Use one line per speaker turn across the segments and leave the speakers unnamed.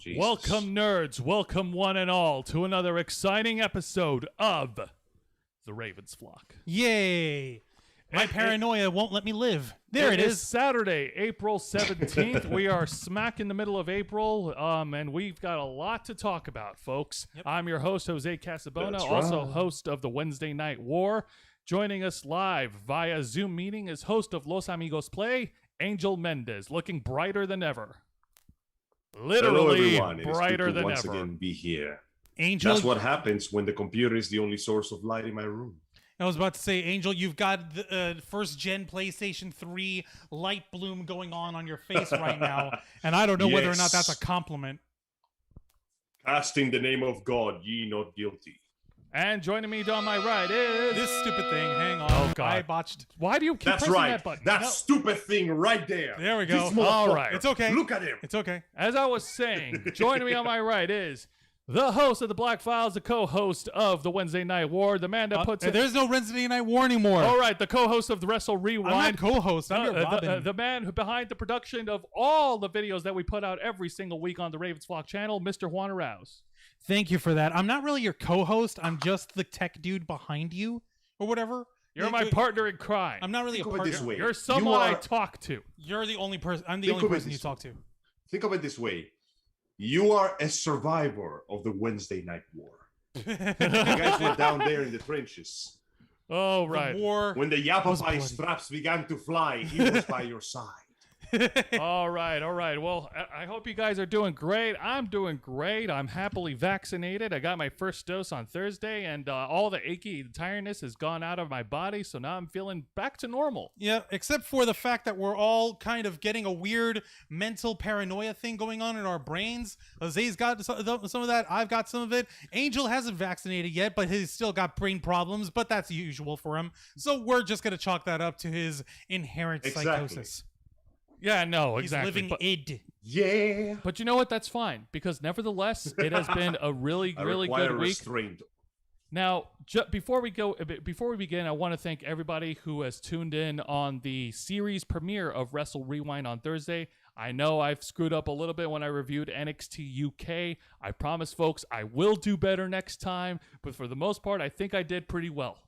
Jesus.
Welcome, nerds. Welcome, one and all, to another exciting episode of The Ravens Flock.
Yay! My paranoia won't let me live. There it is.
Saturday, April 17th. We are smack in the middle of April, and we've got a lot to talk about, folks.
Yep.
I'm your host, Jose Casabona,
That's
also
right.
host of the Wednesday Night War. Joining us live via Zoom meeting is host of Los Amigos Play, Angel Mendez, looking brighter than ever. Literally
Hello, everyone. It is
brighter
good to
than
once
ever.
again be here.
Angel,
That's what happens when the computer is the only source of light in my room.
I was about to say, Angel, you've got the first-gen PlayStation 3 light bloom going on your face right now, and I don't know whether or not that's a
Yes.
compliment.
Casting the name of God, ye not guilty.
And joining me on my right is...
This stupid thing, hang on.
Oh, God.
I botched.
Why do you keep
That's
pressing
right.
that button?
That
No.
stupid thing right there.
There we go.
This motherfucker.
All right.
It's okay.
Look at him.
It's okay.
As I was saying, joining me on my right is the host of the Black Files, the co-host of the Wednesday Night War, the man that puts it...
There's no Wednesday Night War anymore.
All right, the co-host of the Wrestle Rewind.
I'm not co-host. I'm your Robin.
The man who behind the production of all the videos that we put out every single week on the Ravens Flock channel, Mr. Juan Arouse.
Thank you for that. I'm not really your co-host. I'm just the tech dude behind you, or whatever.
You're my partner in crime.
I'm not really
Think
a
of it
partner.
this way.
You're someone I
are-
talk to.
You're the only person. I'm the
Think
only
of it
person you
this
talk to.
Think of it this way. You are a survivor of the Wednesday Night War. You guys were down there in the trenches.
Oh, right.
The war.
When the
Was
Yapa
bloody.
straps began to fly, he was by your side.
All right. Well, I hope you guys are doing great. I'm doing great. I'm happily vaccinated. I got my first dose on Thursday, and all the achy tiredness has gone out of my body, so now I'm feeling back to normal.
Yeah, except for the fact that we're all kind of getting a weird mental paranoia thing going on in our brains. Jose's got some of that. I've got some of it. Angel hasn't vaccinated yet, but he's still got brain problems, but that's usual for him. So we're just going to chalk that up to his inherent
Exactly.
psychosis.
Yeah, no,
He's
exactly.
living id.
Yeah.
But you know what? That's fine, because nevertheless, it has been a really,
I
really
require
good week.
restraint.
Now, before we begin, I want to thank everybody who has tuned in on the series premiere of Wrestle Rewind on Thursday. I know I've screwed up a little bit when I reviewed NXT UK. I promise, folks, I will do better next time. But for the most part, I think I did pretty well.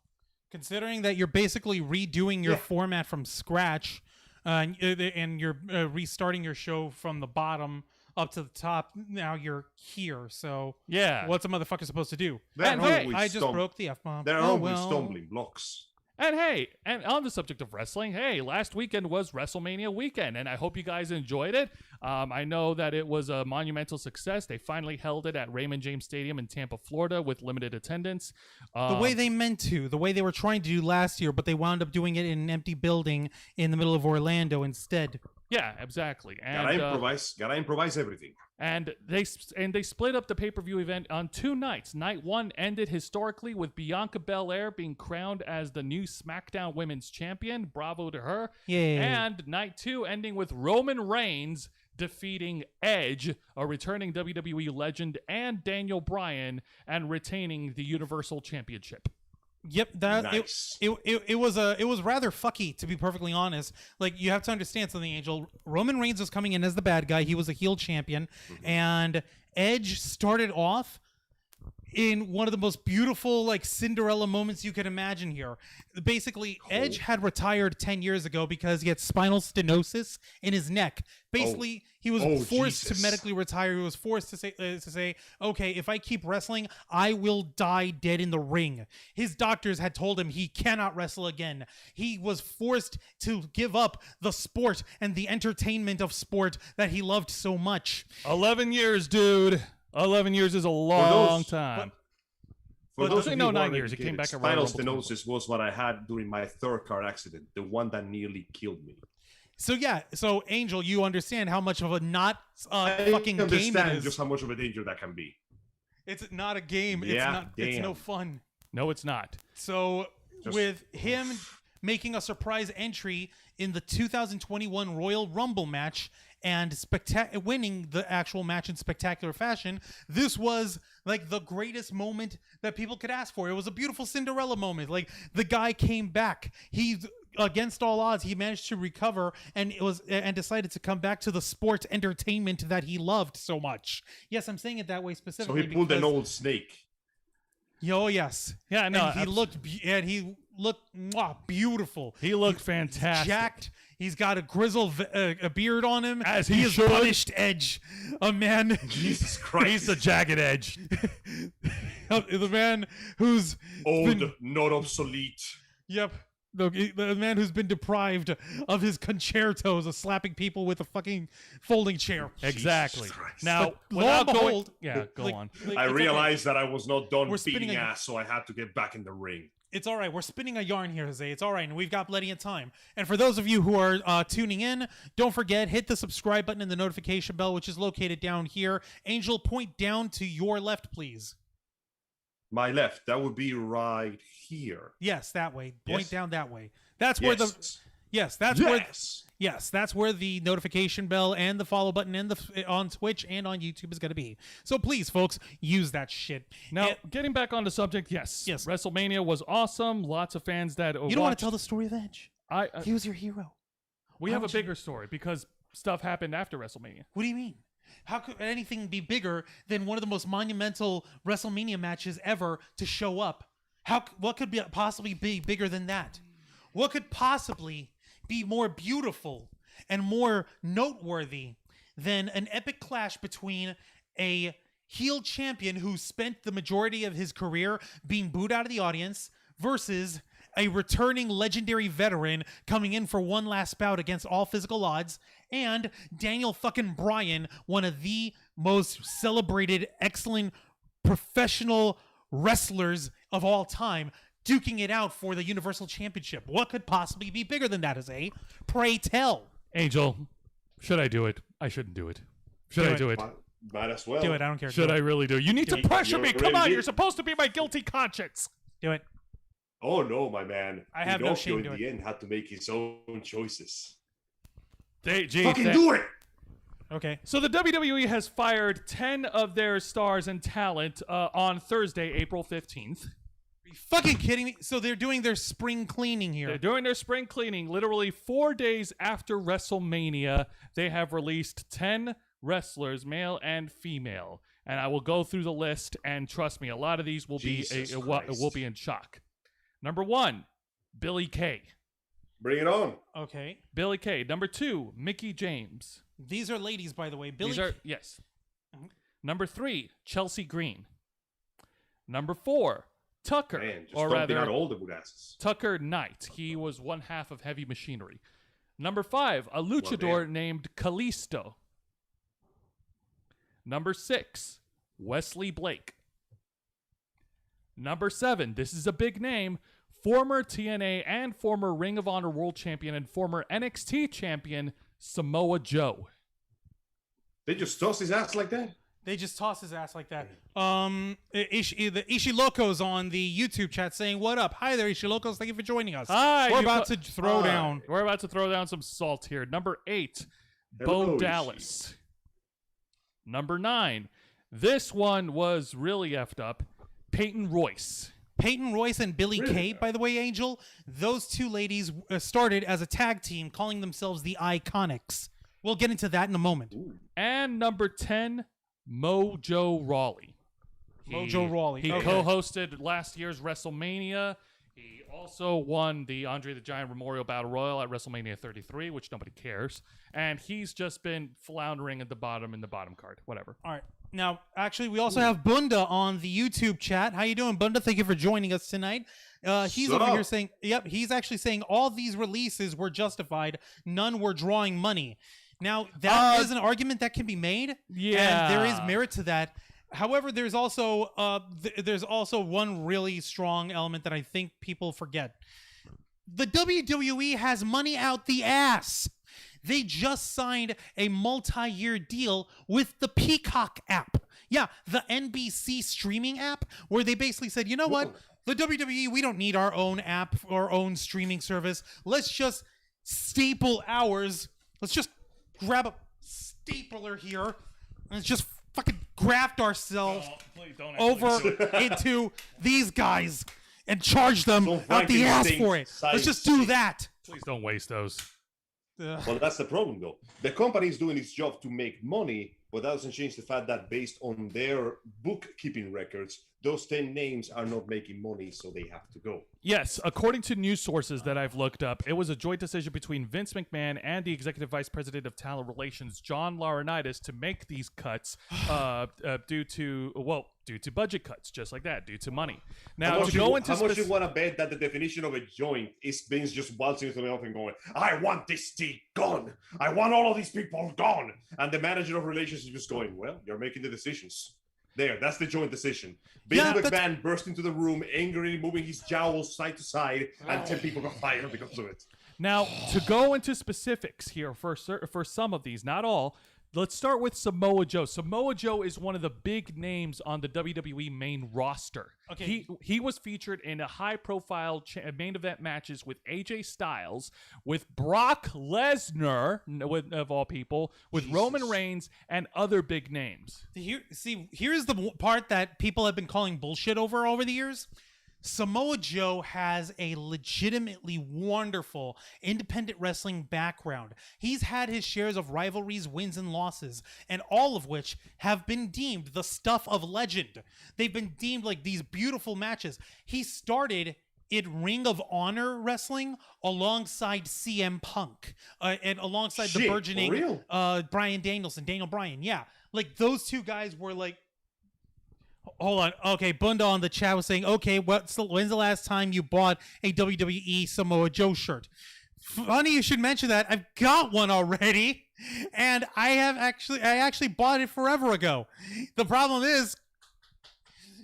Considering that you're basically redoing your
Yeah.
format from scratch, and you're restarting your show from the bottom up to the top, now you're here. So
Yeah.
what's a motherfucker supposed to do?
There
And
are
hey,
always
I just
stum-
broke the F-bomb.
There are
Oh,
always
well.
stumbling blocks.
And hey, and on the subject of wrestling, hey, last weekend was WrestleMania weekend, and I hope you guys enjoyed it. I know that it was a monumental success. They finally held it at Raymond James Stadium in Tampa, Florida, with limited attendance.
The way they meant to, the way they were trying to do last year, but they wound up doing it in an empty building in the middle of Orlando instead.
Yeah, exactly. And,
Gotta improvise everything.
And they split up the pay-per-view event on 2 nights. Night 1 ended historically with Bianca Belair being crowned as the new SmackDown Women's Champion. Bravo to her.
Yay.
And night 2 ending with Roman Reigns defeating Edge, a returning WWE legend, and Daniel Bryan, and retaining the Universal Championship.
Yep, that
Nice.
it was rather fucky, to be perfectly honest. Like, you have to understand something, Angel. Roman Reigns was coming in as the bad guy. He was a heel champion, and Edge started off in one of the most beautiful, like, Cinderella moments you could imagine here. Basically, Edge had retired 10 years ago because he had spinal stenosis in his neck. Basically, he was forced
Jesus.
to medically retire. He was forced to say, okay, if I keep wrestling, I will die dead in the ring. His doctors had told him he cannot wrestle again. He was forced to give up the sport and the entertainment of sport that he loved so much.
11 years, dude. 11 years is a long
those-
time.
For
But
those
they
of
know
you who
9
are
years. It came
educated,
back at Royal
spinal
Rumble
stenosis was what I had during my third car accident, the one that nearly killed me.
So Angel, you understand how much of a not
I
fucking game it
understand
is.
just how much of a danger that can be.
It's not a game.
Yeah,
It's no
damn.
fun.
No, it's not.
So
Just-
with him making a surprise entry in the 2021 Royal Rumble match and winning the actual match in spectacular fashion, this was like the greatest moment that people could ask for. It was a beautiful Cinderella moment. Like, the guy came back. He against all odds, he managed to recover and decided to come back to the sport entertainment that he loved so much. Yes, I'm saying it that way
So
specifically.
he pulled an old snake.
Oh yes,
Yeah, no,
and he looked beautiful.
He looked fantastic.
Jacked. He's got a beard on him.
As he
is
should.
punished Edge, a man.
Jesus Christ.
He's the jagged edge.
The man who's
Old,
been-
not obsolete.
Yep. The man who's been deprived of his concertos of slapping people with a fucking folding chair.
Exactly.
Christ.
Now,
But lo
without
and
going,
behold,
yeah, go
like-
on.
like,
I
it's okay.
realized that I was not done
We're spinning
beating
a-
ass, so I had to get back in the ring.
It's all right. We're spinning a yarn here, Jose. It's all right, and we've got plenty of time. And for those of you who are tuning in, don't forget, hit the subscribe button and the notification bell, which is located down here. Angel, point down to your left, please.
My left, that would be right here.
Yes, that way. Point
Yes.
down that way. That's where the
Yes.
that's where the notification bell and the follow button and the on Twitch and on YouTube is going to be. So please, folks, use that shit.
Now,
And-
getting back on the subject, yes,
Yes.
WrestleMania was awesome. Lots of fans that
you don't want to tell the story of Edge. He was your hero.
We
Why
have a
would you-
bigger story because stuff happened after WrestleMania.
What do you mean? How could anything be bigger than one of the most monumental WrestleMania matches ever to show up? What could possibly be bigger than that? What could possibly be more beautiful and more noteworthy than an epic clash between a heel champion who spent the majority of his career being booed out of the audience versus a returning legendary veteran coming in for one last bout against all physical odds, and Daniel fucking Bryan, one of the most celebrated, excellent professional wrestlers of all time, duking it out for the Universal Championship. What could possibly be bigger than that, Jose? Pray tell.
Angel, should I do it? I shouldn't do it. Should
Do
I
it.
do it?
Might as well.
Do it. I don't care.
Should I really do it? You need
Do
to
it.
pressure me.
You
Come on,
already
you're
did.
supposed to be my guilty conscience.
Do it.
Oh no, my man.
I have no shame
in
doing
the end had to make his own choices.
Gee,
Fucking do it!
Okay.
So the WWE has fired 10 of their stars and talent on Thursday, April 15th.
Are you fucking kidding me? So they're doing their spring cleaning here.
They're doing their spring cleaning. Literally 4 days after WrestleMania, they have released 10 wrestlers, male and female. And I will go through the list, and trust me, a lot of these will
Jesus
will be in shock. Number 1, Billy Kay.
Bring it on.
Okay.
Billy Kay. Number 2, Mickey James.
These are ladies, by the way.
These are yes.
Mhm.
Number 3, Chelsea Green. Number 4, Tucker,
Man, just
or
dumping
rather
out all the asses.
Tucker Knight. He was one half of Heavy Machinery. Number 5, a luchador
damn.
named Kalisto. Number 6, Wesley Blake. Number 7, this is a big name, former TNA and former Ring of Honor World Champion and former NXT Champion, Samoa Joe.
They just toss his ass like that?
They just toss his ass like that. The Ishilocos on the YouTube chat saying, "What up? Hi there, Ishilocos. Thank you for joining us.
Hi,
We're
you
about
co-
to throw
Hi.
down."
We're about to throw down some salt here. Number 8,
Hello,
Bo
Ishii.
Dallas. Number 9, this one was really effed up, Peyton Royce.
Peyton Royce and Billy
Really?
Kay, by the way, Angel, those two ladies started as a tag team calling themselves the Iconics. We'll get into that in a moment.
And number 10, Mojo Rawley.
Mojo Rawley,
He
okay.
co-hosted last year's WrestleMania. He also won the Andre the Giant Memorial Battle Royal at WrestleMania 33, which nobody cares. And he's just been floundering in the bottom card. Whatever.
All right. Now, actually, we also have Bunda on the YouTube chat. How you doing, Bunda? Thank you for joining us tonight. He's
Sup?
over here saying, yep, he's actually saying all these releases were justified. None were drawing money. Now, that is an argument that can be made.
Yeah.
And there is merit to that. However, there's also one really strong element that I think people forget. The WWE has money out the ass. They just signed a multi-year deal with the Peacock app. Yeah, the NBC streaming app, where they basically said, you know what? The WWE, we don't need our own app, our own streaming service. Let's just staple ours. Let's just grab a stapler here and let's just fucking graft ourselves
Please don't
over into these guys and charge them
So
out the
fucking
ass
stink.
for it. Let's
Size
just do
shit.
that.
Please don't waste those.
Well, that's the problem, though. The company is doing its job to make money, but that doesn't change the fact that based on their bookkeeping records, those 10 names are not making money, so they have to go.
Yes, according to news sources that I've looked up, it was a joint decision between Vince McMahon and the Executive Vice President of Talent Relations, John Laurinaitis, to make these cuts due to budget cuts, just like that, due to money. Now,
how much you want to bet that the definition of a joint is Vince just waltzing into the office and going, I want this team gone. I want all of these people gone. And the manager of relations is just going, well, you're making the decisions. There, that's the joint decision. Vince McMahon burst into the room, angrily moving his jowls side to side, and 10 people got fired because of it.
Now, to go into specifics here for some of these, not all, let's start with Samoa Joe. Samoa Joe is one of the big names on the WWE main roster.
Okay.
He was featured in a high-profile main event matches with AJ Styles, with Brock Lesnar, of all people, with Roman Reigns, and other big names.
Here's the part that people have been calling bullshit over the years. Samoa Joe has a legitimately wonderful independent wrestling background. He's had his shares of rivalries, wins, and losses, and all of which have been deemed the stuff of legend. They've been deemed like these beautiful matches. He started in Ring of Honor wrestling alongside CM Punk and alongside the burgeoning Bryan Danielson, Daniel Bryan. Yeah, like those two guys were like, hold on. Okay, Bunda on the chat was saying, okay, when's the last time you bought a WWE Samoa Joe shirt? Funny you should mention that. I've got one already, and I actually bought it forever ago. The problem is,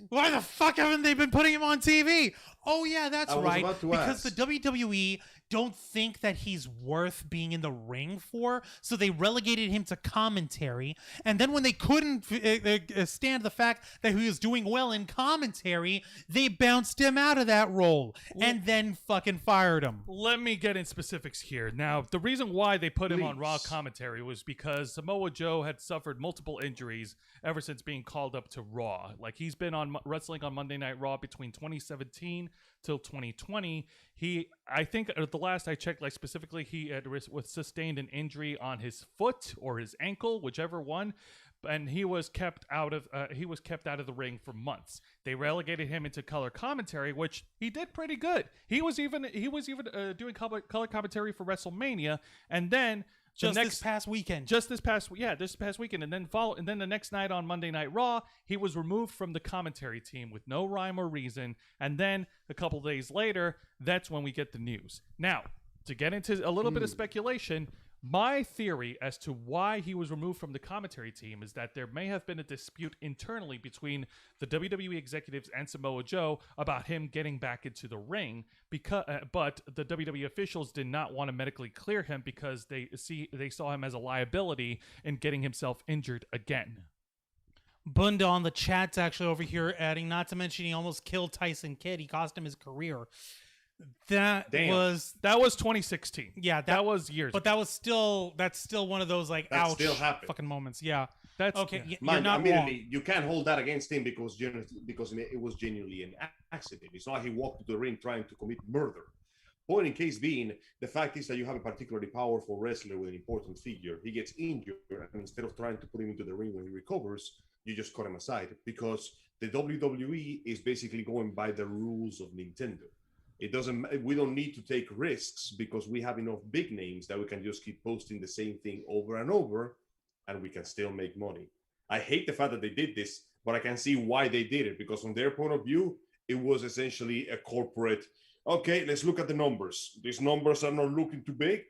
why the fuck haven't they been putting him on TV? Oh yeah, that's right. Because the WWE don't think that he's worth being in the ring for, so they relegated him to commentary. And then when they couldn't stand the fact that he was doing well in commentary, they bounced him out of that role and then fucking fired him.
Let me get in specifics here. Now, the reason why they put him on Raw commentary was because Samoa Joe had suffered multiple injuries ever since being called up to Raw. Like, he's been on wrestling on Monday Night Raw between 2017 till 2020. I think at the last I checked, like specifically, he had sustained an injury on his foot or his ankle, whichever one, and he was kept out of the ring for months. They relegated him into color commentary, which he did pretty good. He was even doing color commentary for WrestleMania, and then this past weekend, and then the next night on Monday Night Raw, he was removed from the commentary team with no rhyme or reason. And then a couple days later, that's when we get the news. Now, to get into a little bit of speculation, my theory as to why he was removed from the commentary team is that there may have been a dispute internally between the WWE executives and Samoa Joe about him getting back into the ring, but the WWE officials did not want to medically clear him because they saw him as a liability in getting himself injured again.
Bunda on the chat's actually over here adding, not to mention he almost killed Tyson Kidd. He cost him his career. That was 2016.
Yeah, that was years.
But that's still one of those like
that
ouch
still happened.
Fucking moments. Yeah,
that's
okay.
Yeah.
You're not wrong.
You can't hold that against him because it was genuinely an accident. It's not like he walked to the ring trying to commit murder. Point in case being, the fact is that you have a particularly powerful wrestler with an important figure. He gets injured, and instead of trying to put him into the ring when he recovers, you just cut him aside because the WWE is basically going by the rules of Nintendo. We don't need to take risks because we have enough big names that we can just keep posting the same thing over and over and we can still make money. I hate the fact that they did this, but I can see why they did it because from their point of view, it was essentially a corporate, okay, let's look at the numbers. These numbers are not looking too big.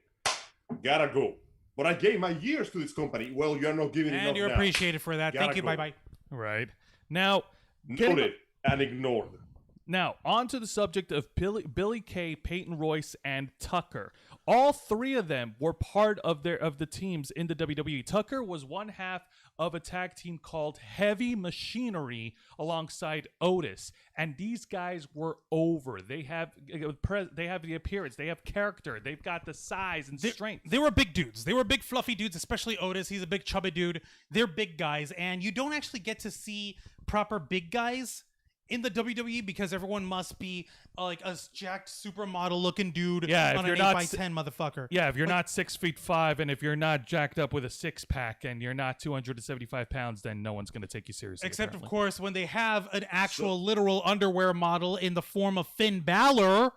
Gotta go. But I gave my years to this company. Well, you're not giving enough now.
And you're appreciated for that. Thank you.
Go.
Bye-bye.
Right. Now,
noted and ignored.
Now, on to the subject of Billy Kay, Peyton Royce, and Tucker. All three of them were part of the teams in the WWE. Tucker was one half of a tag team called Heavy Machinery alongside Otis, and these guys were over. They have the appearance, they have character, they've got the size and strength.
They were big dudes. They were big fluffy dudes, especially Otis. He's a big chubby dude. They're big guys, and you don't actually get to see proper big guys in the WWE because everyone must be like a jacked supermodel looking dude
Yeah, if
on
you're
an
not
8x10 motherfucker.
Yeah, if you're not 6'5", and if you're not jacked up with a 6-pack, and you're not 275 pounds, then no one's going to take you seriously.
Except,
apparently.
of course, when they have an actual literal underwear model in the form of Finn Balor,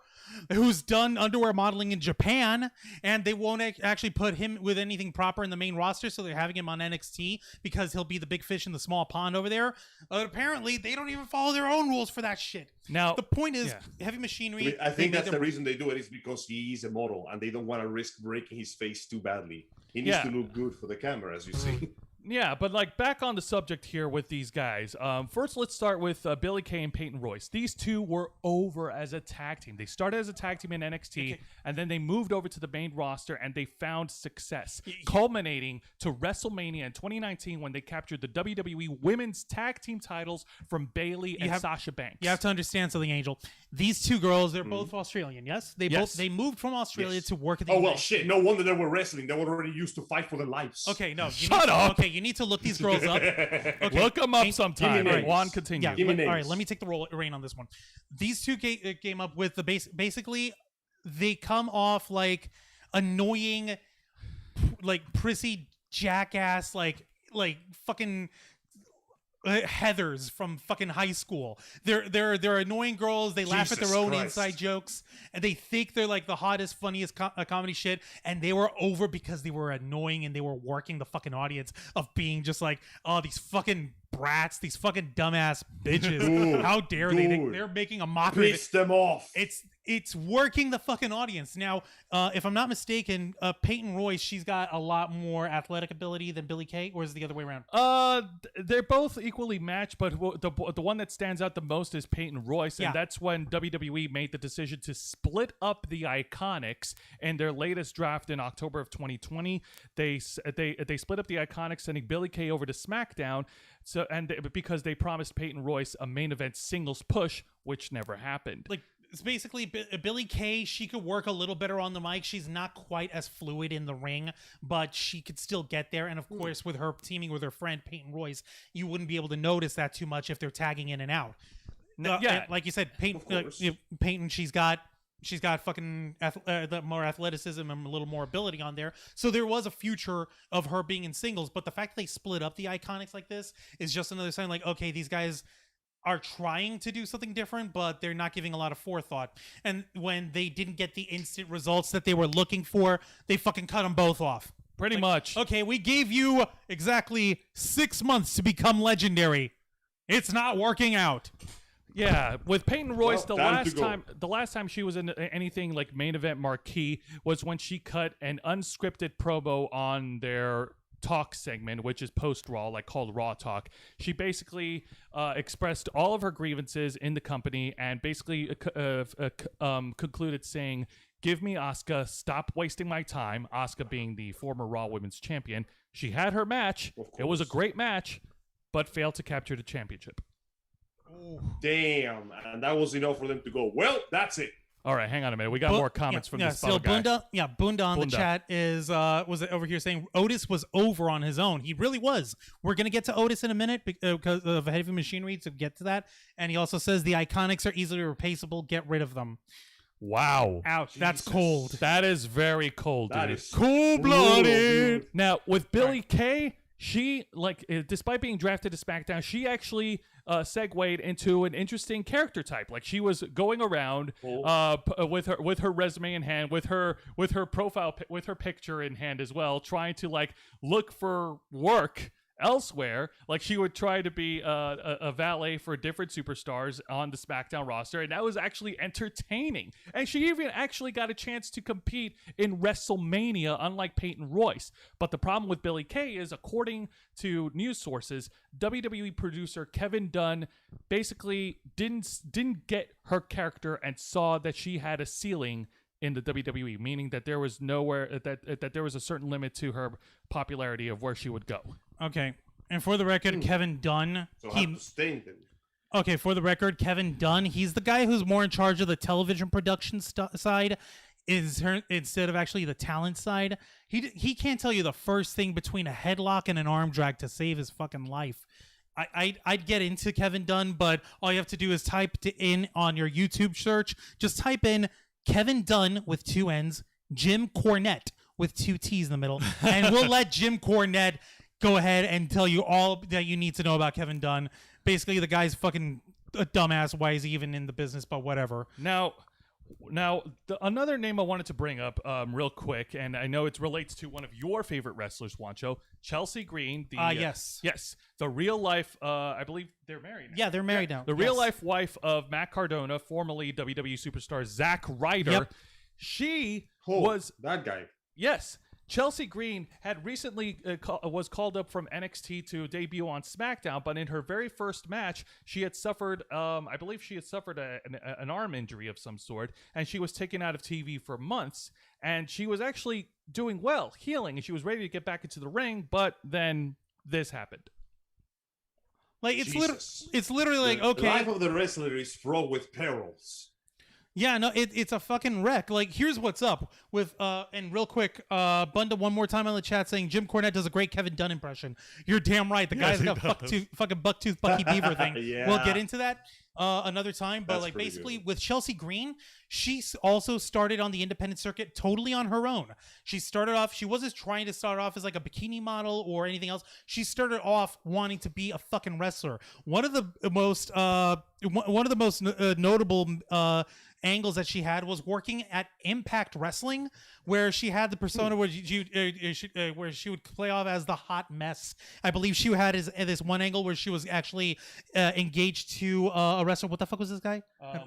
who's done underwear modeling in Japan, and they won't actually put him with anything proper in the main roster, so they're having him on NXT because he'll be the big fish in the small pond over there. Apparently, they don't even follow their own rules for that shit.
Now,
the point is, heavy machinery.
I think that's the reason they do it is because he is a model and they don't want to risk breaking his face too badly. He needs to look good for the camera, as you see.
Yeah, but like back on the subject here with these guys. First, let's start with Billie Kay and Peyton Royce. These two were over as a tag team. They started as a tag team in NXT, and then they moved over to the main roster, and they found success, culminating to WrestleMania in 2019 when they captured the WWE Women's Tag Team titles from Bayley and Sasha Banks.
You have to understand something, Angel. These two girls, they're both Australian, yes? They moved from Australia to work at the
well, shit. No wonder they were wrestling. They were already used to fight for their lives.
Okay, no.
Shut up.
Okay, you need to look these girls up. Okay.
Look them up sometime.
Right,
Juan, continue.
Yeah, all right, let me take the reign on this one. These two came up with the basically, they come off like annoying, like prissy jackass, like fucking Heathers from fucking high school. They're annoying girls. They laugh at their own inside jokes, and they think they're like the hottest, funniest comedy shit. And they were over because they were annoying and they were working the fucking audience of being just like, oh, these fucking brats, these fucking dumbass bitches.
Dude,
how dare they? They're making a mockery.
Piss them off.
It's working the fucking audience. Now, if I'm not mistaken, Peyton Royce, she's got a lot more athletic ability than Billie Kay, or is it the other way around?
They're both equally matched, but the one that stands out the most is Peyton Royce, and that's when WWE made the decision to split up the Iconics in their latest draft in October of 2020. They split up the Iconics, sending Billie Kay over to SmackDown. Because they promised Peyton Royce a main event singles push, which never happened.
Like, it's basically Billie Kay. She could work a little better on the mic. She's not quite as fluid in the ring, but she could still get there. And of course, with her teaming with her friend Peyton Royce, you wouldn't be able to notice that too much if they're tagging in and out. Like you said, Peyton, she's got fucking more athleticism and a little more ability on there. So there was a future of her being in singles, but the fact that they split up the Iconics like this is just another sign like, okay, these guys are trying to do something different, but they're not giving a lot of forethought. And when they didn't get the instant results that they were looking for, they fucking cut them both off.
Pretty much.
Okay, we gave you exactly 6 months to become legendary. It's not working out.
Yeah, with Peyton Royce, the last time she was in anything like main event marquee was when she cut an unscripted promo on their talk segment, which is post Raw, like called Raw Talk. She basically expressed all of her grievances in the company and basically concluded saying, "Give me Asuka, stop wasting my time." Asuka being the former Raw Women's Champion. She had her match. It was a great match, but failed to capture the championship.
Damn, and that was enough for them to go, well, that's it.
All right, hang on a minute. We got more comments from this fellow guy.
Bunda on the chat was over here saying Otis was over on his own. He really was. We're going to get to Otis in a minute because of heavy machinery to get to that. And he also says the Iconics are easily replaceable. Get rid of them.
Wow.
Ouch. Jesus. That's cold.
That is very cold, dude.
That is
cold-blooded. Now, with Billie Kay, she, despite being drafted to SmackDown, she actually segued into an interesting character type. Like, she was going around with her resume in hand, with her profile, with her picture in hand as well, trying to look for work elsewhere. Like, she would try to be a valet for different superstars on the SmackDown roster, and that was actually entertaining. And she even actually got a chance to compete in WrestleMania, unlike Peyton Royce. But the problem with Billie Kay is, according to news sources, WWE producer Kevin Dunn basically didn't get her character and saw that she had a ceiling in the WWE, meaning that there was nowhere that there was a certain limit to her popularity of where she would go.
Okay, and for the record, Kevin Dunn.
So I have to stay then.
Okay, for the record, Kevin Dunn. He's the guy who's more in charge of the television production side, instead of actually the talent side. He can't tell you the first thing between a headlock and an arm drag to save his fucking life. I'd get into Kevin Dunn, but all you have to do is type in on your YouTube search. Just type in Kevin Dunn with 2 N's, Jim Cornette with 2 T's in the middle, and we'll let Jim Cornette go ahead and tell you all that you need to know about Kevin Dunn. Basically, the guy's fucking a dumbass. Why is he even in the business? But whatever.
Now, another name I wanted to bring up real quick, and I know it relates to one of your favorite wrestlers, Juancho, Chelsea Green.
Yes.
Yes, the real life, I believe they're married now.
Yeah, they're married now.
The real life wife of Matt Cardona, formerly WWE superstar Zack Ryder.
Yep.
She
was that guy.
Yes. Chelsea Green had recently was called up from NXT to debut on SmackDown, but in her very first match, she had suffered, I believe she had suffered an arm injury of some sort, and she was taken out of TV for months, and she was actually doing well, healing, and she was ready to get back into the ring, but then this happened.
Like, it's literally like, okay.
The life of the wrestler is fraught with perils.
Yeah, no, it's a fucking wreck. Like, here's what's up with and real quick, Bunda one more time on the chat saying Jim Cornette does a great Kevin Dunn impression. You're damn right. The guy's got fucking bucktooth Bucky Beaver thing.
Yeah.
We'll get into that another time. But
That's
like basically
good.
with Chelsea Green, she also started on the independent circuit totally on her own. She started off. She wasn't trying to start off as like a bikini model or anything else. She started off wanting to be a fucking wrestler. One of the most notable angles that she had was working at Impact Wrestling, where she had the persona where she would play off as the hot mess. I believe she had this one angle where she was actually engaged to a wrestler. What the fuck was this guy?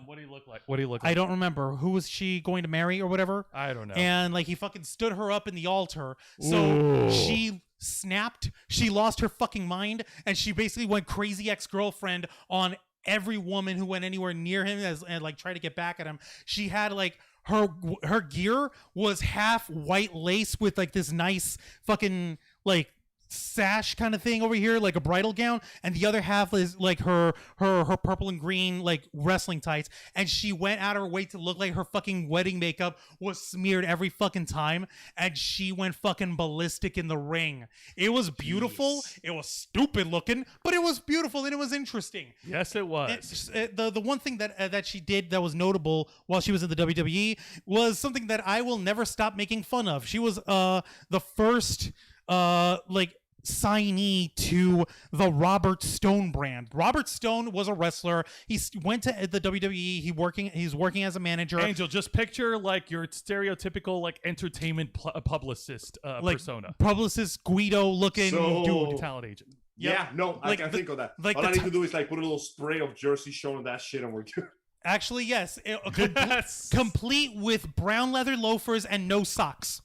What do you look like? What do you look like?
I don't remember. Who was she going to marry or whatever?
I don't know.
And like he fucking stood her up in the altar. So she snapped. She lost her fucking mind, and she basically went crazy ex-girlfriend on every woman who went anywhere near him and like tried to get back at him. She had like her gear was half white lace with like this nice fucking like sash kind of thing over here, like a bridal gown, and the other half is like her purple and green like wrestling tights, and she went out of her way to look like her fucking wedding makeup was smeared every fucking time, and she went fucking ballistic in the ring. It was beautiful.
Jeez.
It was stupid looking, but it was beautiful and it was interesting.
Yes, it was.
The one thing that she did that was notable while she was in the WWE was something that I will never stop making fun of. She was the first like signee to the Robert Stone brand. Robert Stone was a wrestler. He went to the WWE. He's working as a manager.
Angel, just picture like your stereotypical like entertainment publicist persona.
Publicist Guido looking dude.
Talent agent.
Yep. Yeah, no,
like
I can think of that.
Like
all I need to do is like put a little spray of Jersey Shore on that shit and we're good.
Actually, yes.
Yes.
Complete with brown leather loafers and no socks.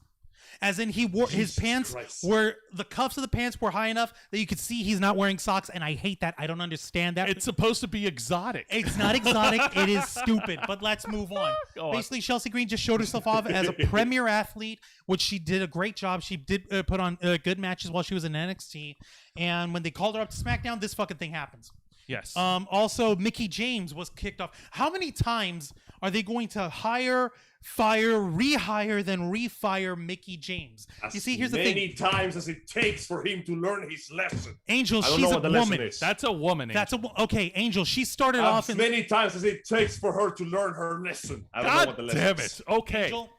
As in, he wore his pants were the cuffs of the pants were high enough that you could see he's not wearing socks, and I hate that. I don't understand that.
It's supposed to be exotic.
It's not exotic. It is stupid. But let's move on. Basically, Chelsea Green just showed herself off as a premier athlete, which she did a great job. She did put on good matches while she was in NXT, and when they called her up to SmackDown, this fucking thing happens.
Yes.
Also, Mickie James was kicked off. How many times are they going to hire, fire, rehire, then refire Mickie James? You see, here's the thing.
Many times as it takes for him to learn his lesson.
Angel,
I don't
she's
know
a
what the lesson
woman.
is.
That's a woman. Angel.
Okay, Angel. She started off
as many times as it takes for her to learn her lesson. I don't know what the lesson
damn
is.
it. Okay.
Angel,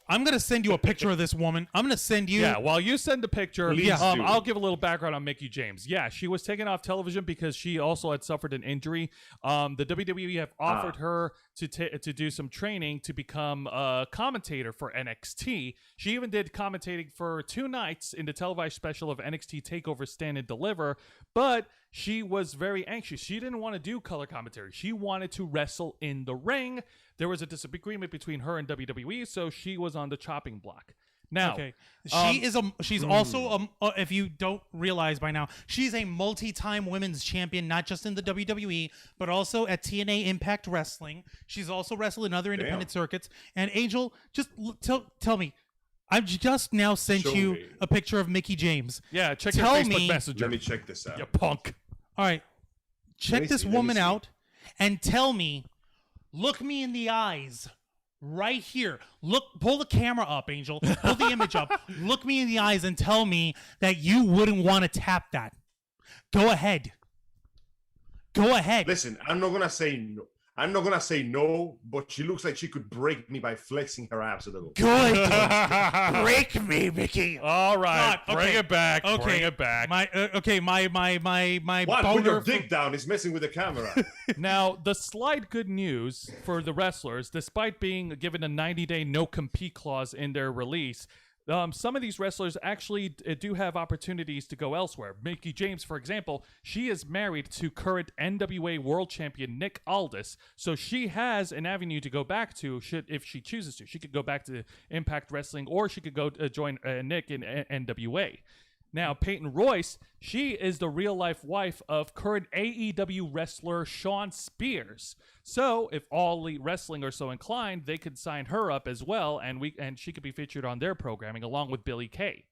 I'm gonna send you a picture of this woman. I'm gonna send you.
Yeah, while you send the picture,
Please do.
I'll give a little background on Mickie James. Yeah, she was taken off television because she also had suffered an injury. The WWE have offered her to do some training to become a commentator for NXT. She even did commentating for 2 nights in the televised special of NXT TakeOver Stand and Deliver, but she was very anxious. She didn't want to do color commentary. She wanted to wrestle in the ring. There was a disagreement between her and WWE, so she was on the chopping block. Now,
okay, she's also if you don't realize by now, she's a multi-time women's champion, not just in the WWE, but also at TNA Impact Wrestling. She's also wrestled in other independent circuits. And Angel, just tell me, I've just now sent you a picture of Mickie James.
Yeah, check your Facebook Messenger.
Let me check this out.
You punk.
All right, check this woman out and tell me, look me in the eyes. Right here. Pull the camera up, Angel. Pull the image up. Look me in the eyes and tell me that you wouldn't want to tap that. Go ahead. Go ahead.
Listen, I'm not gonna say no. I'm not gonna say no, but she looks like she could break me by flexing her abs a little.
Good. Break me, Mickey.
All right,
God,
bring
okay.
it back.
Okay.
Bring it back.
My
What? Put your
boner.
dick down. He's messing with the camera.
Now, the slight good news for the wrestlers, despite being given a 90-day no-compete clause in their release, some of these wrestlers actually do have opportunities to go elsewhere. Mickie James, for example, she is married to current NWA World Champion Nick Aldis, so she has an avenue to go back to if she chooses to. She could go back to Impact Wrestling, or she could go join Nick in NWA. Now, Peyton Royce, she is the real-life wife of current AEW wrestler Shawn Spears. So, if All Elite Wrestling are so inclined, they could sign her up as well, and she could be featured on their programming along with Billy Kay.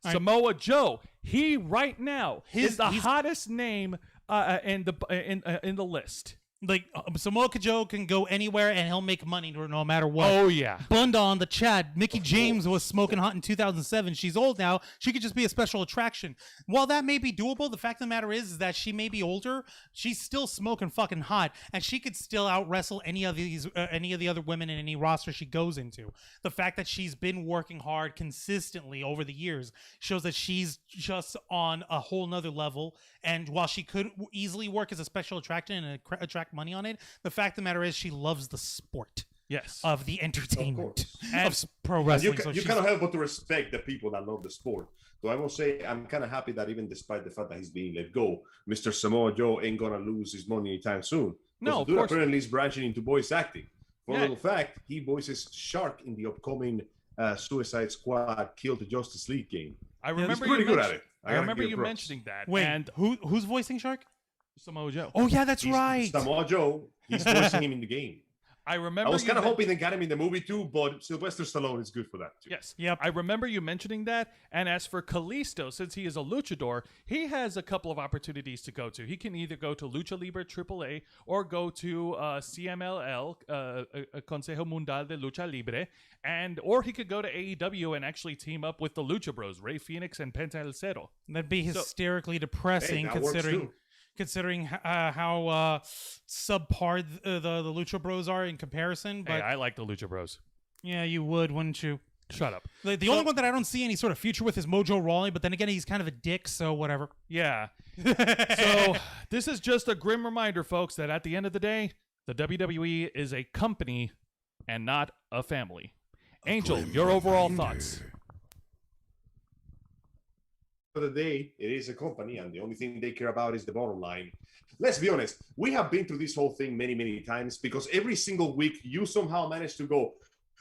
Samoa Joe, he right now is the hottest name in the list.
Like Samoa Joe can go anywhere and he'll make money no matter what.
Oh yeah.
Bunda on the chat. Mickie James was smoking hot in 2007. She's old now. She could just be a special attraction. While that may be doable, the fact of the matter is that she may be older. She's still smoking fucking hot, and she could still out wrestle any of the other women in any roster she goes into. The fact that she's been working hard consistently over the years shows that she's just on a whole nother level. And while she could easily work as a special attraction and attract money on it, the fact of the matter is she loves the sport.
Yes.
Of the entertainment
of
pro wrestling.
You cannot help but to respect the people that love the sport. So I will say I'm kind of happy that even despite the fact that he's being let go, Mr. Samoa Joe ain't gonna lose his money anytime soon.
No,
the dude apparently is branching into voice acting. For a little fact, he voices Shark in the upcoming Suicide Squad Kill the Justice League game.
I remember
he's pretty good at it.
I remember you mentioning that.
Wait,
and
who's voicing Shark?
Samoa Joe.
Oh yeah, that's right.
Samoa Joe. He's voicing him in the game.
I remember.
I was kind of hoping they got him in the movie too, but Sylvester Stallone is good for that too.
Yes.
Yep.
I remember you mentioning that. And as for Kalisto, since he is a luchador, he has a couple of opportunities to go to. He can either go to Lucha Libre AAA or go to CMLL, Consejo Mundial de Lucha Libre, or he could go to AEW and actually team up with the Lucha Bros, Rey Fénix and Penta El Cero.
That'd be hysterically depressing, considering how subpar the Lucha Bros are in comparison. But
hey, I like the Lucha Bros.
Yeah, you would, wouldn't you?
Shut up.
The only one that I don't see any sort of future with is Mojo Rawley, but then again, he's kind of a dick, so whatever.
Yeah. So this is just a grim reminder, folks, that at the end of the day, the WWE is a company and not a family. Angel, your overall thoughts.
Of the day, it is a company, and the only thing they care about is the bottom line. Let's be honest, we have been through this whole thing many times, because every single week you somehow manage to go,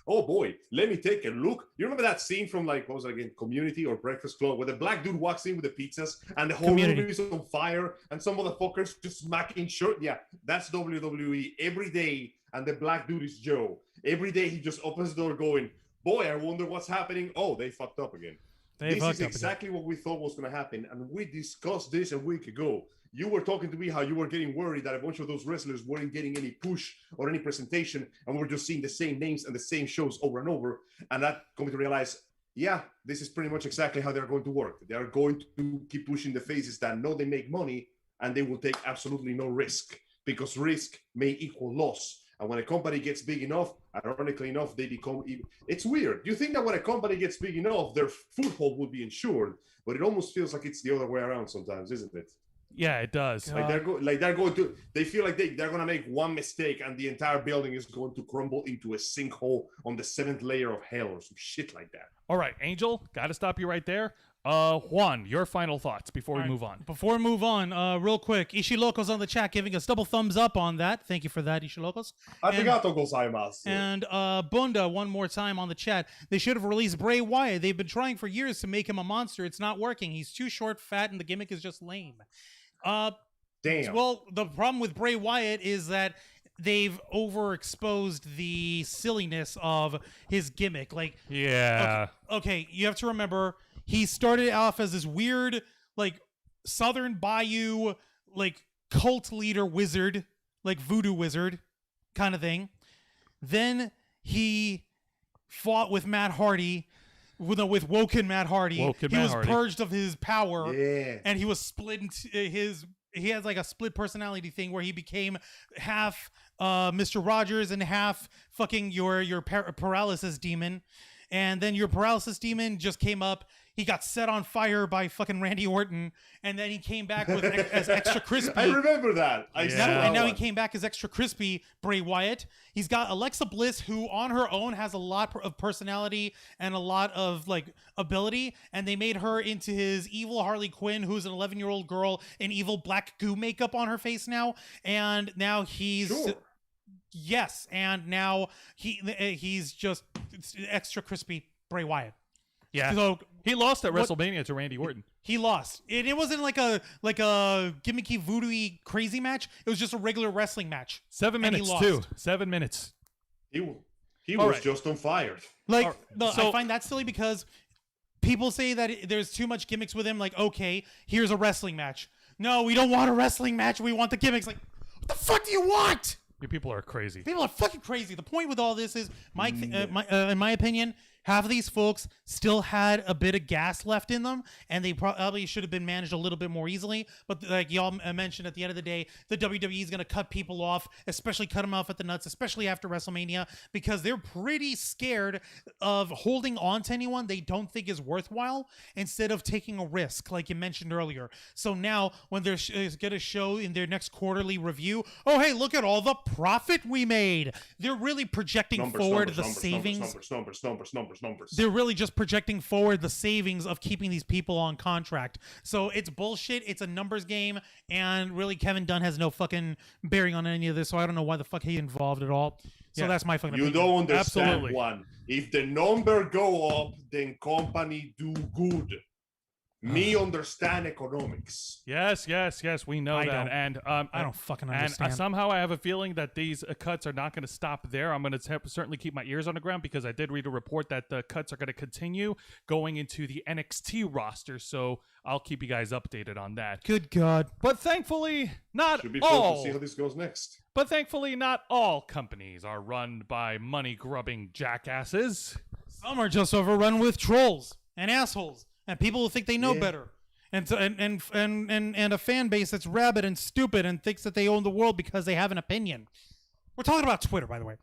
oh boy, let me take a look. You remember that scene from, like, what was it again, Community or Breakfast Club, where the black dude walks in with the pizzas and the whole room is on fire and some motherfuckers just smacking shirt? Yeah, that's WWE every day, and the black dude is Joe. Every day he just opens the door going, boy, I wonder what's happening. Oh, they fucked up again. This is exactly what we thought was going to happen, and we discussed this a week ago. You were talking to me how you were getting worried that a bunch of those wrestlers weren't getting any push or any presentation, and we're just seeing the same names and the same shows over and over, and that coming to realize, yeah, this is pretty much exactly how they're going to work. They are going to keep pushing the faces that know they make money, and they will take absolutely no risk, because risk may equal loss. And when a company gets big enough, ironically enough, they become even... It's weird. You think that when a company gets big enough, their foothold will be insured, but it almost feels like it's the other way around sometimes, isn't it?
Yeah, it does.
Like they're going to... They feel like they're going to make one mistake and the entire building is going to crumble into a sinkhole on the 7th layer of hell or some shit like that.
All right, Angel, got to stop you right there. Juan, your final thoughts before we move on.
Before we move on, real quick, Ishilocos on the chat giving us double thumbs up on that. Thank you for that, Ishilocos.
Arigato gozaimasu.
And Bunda, one more time on the chat. They should have released Bray Wyatt. They've been trying for years to make him a monster. It's not working. He's too short, fat, and the gimmick is just lame.
Damn.
Well, the problem with Bray Wyatt is that they've overexposed the silliness of his gimmick. Like,
yeah.
Okay, you have to remember, he started off as this weird, like, Southern Bayou, like, cult leader wizard, like voodoo wizard kind of thing. Then he fought with Matt Hardy, with Woken Matt Hardy. He was purged of his power, and he was split into he has like a split personality thing where he became half Mr. Rogers and half fucking your paralysis demon. And then your paralysis demon just came up. He got set on fire by fucking Randy Orton, and then he came back with as extra crispy.
I remember that.
And now he came back as extra crispy Bray Wyatt. He's got Alexa Bliss, who on her own has a lot of personality and a lot of like ability, and they made her into his evil Harley Quinn, who's an 11-year-old girl in evil black goo makeup on her face now, and now he's.
Sure.
Yes, and now he's just extra crispy Bray Wyatt.
Yeah.
So
He lost at WrestleMania to Randy Orton.
he lost. It wasn't like a gimmicky voodoo-y crazy match. It was just a regular wrestling match.
7
And he
minutes
lost.
too. 7 minutes.
He
All
was
right.
just on fire.
Like,
All right.
no,
So-
I find that silly because people say that there's too much gimmicks with him. Like, okay, here's a wrestling match. No, we don't want a wrestling match. We want the gimmicks. Like, what the fuck do you want?
You people are crazy.
People are fucking crazy. The point with all this is, in my opinion, half of these folks still had a bit of gas left in them, and they probably should have been managed a little bit more easily. But like y'all mentioned, at the end of the day, the WWE is going to cut people off, especially cut them off at the nuts, especially after WrestleMania, because they're pretty scared of holding on to anyone they don't think is worthwhile instead of taking a risk, like you mentioned earlier. So now, when they're going to show in their next quarterly review, oh, hey, look at all the profit we made. They're really projecting forward the savings.
Numbers.
They're really just projecting forward the savings of keeping these people on contract. So it's bullshit. It's a numbers game. And really, Kevin Dunn has no fucking bearing on any of this. So I don't know why the fuck he involved at all. So
Yeah.
that's my fucking
You
opinion.
don't understand
Absolutely.
one. If the number go up, then company do good. Me understand economics.
Yes, we know
I
that.
don't.
And
I don't fucking understand.
And somehow I have a feeling that these cuts are not going to stop there. I'm going to certainly keep my ears on the ground because I did read a report that the cuts are going to continue going into the NXT roster. So I'll keep you guys updated on that.
Good God.
But thankfully, not
Should be fun
all.
to see how this goes next.
But thankfully, not all companies are run by money-grubbing jackasses.
Some are just overrun with trolls and assholes and people who think they know
Yeah.
better. And a fan base that's rabid and stupid and thinks that they own the world because they have an opinion. We're talking about Twitter, by the way.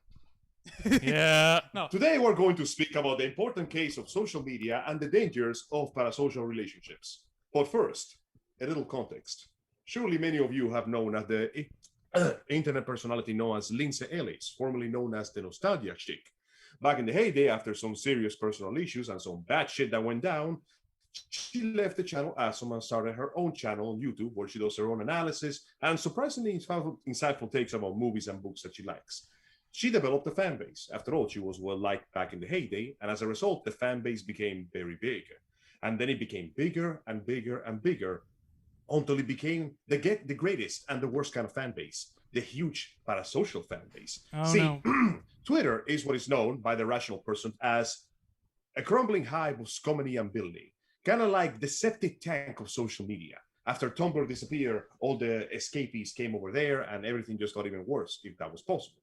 Yeah.
Today we're going to speak about the important case of social media and the dangers of parasocial relationships. But first, a little context. Surely many of you have known as the internet personality known as Lindsay Ellis, formerly known as the Nostalgia Chick. Back in the heyday, after some serious personal issues and some bad shit that went down, she left the channel Asum and started her own channel on YouTube where she does her own analysis and surprisingly insightful takes about movies and books that she likes. She developed a fan base. After all, she was well liked back in the heyday, and as a result, the fan base became very big. And then it became bigger and bigger and bigger until it became the greatest and the worst kind of fan base, the huge parasocial fan base.
Oh,
See,
no.
Twitter is what is known by the rational person as a crumbling hive of scummy and building. Kind of like the septic tank of social media. After Tumblr disappeared, all the escapees came over there and everything just got even worse, if that was possible.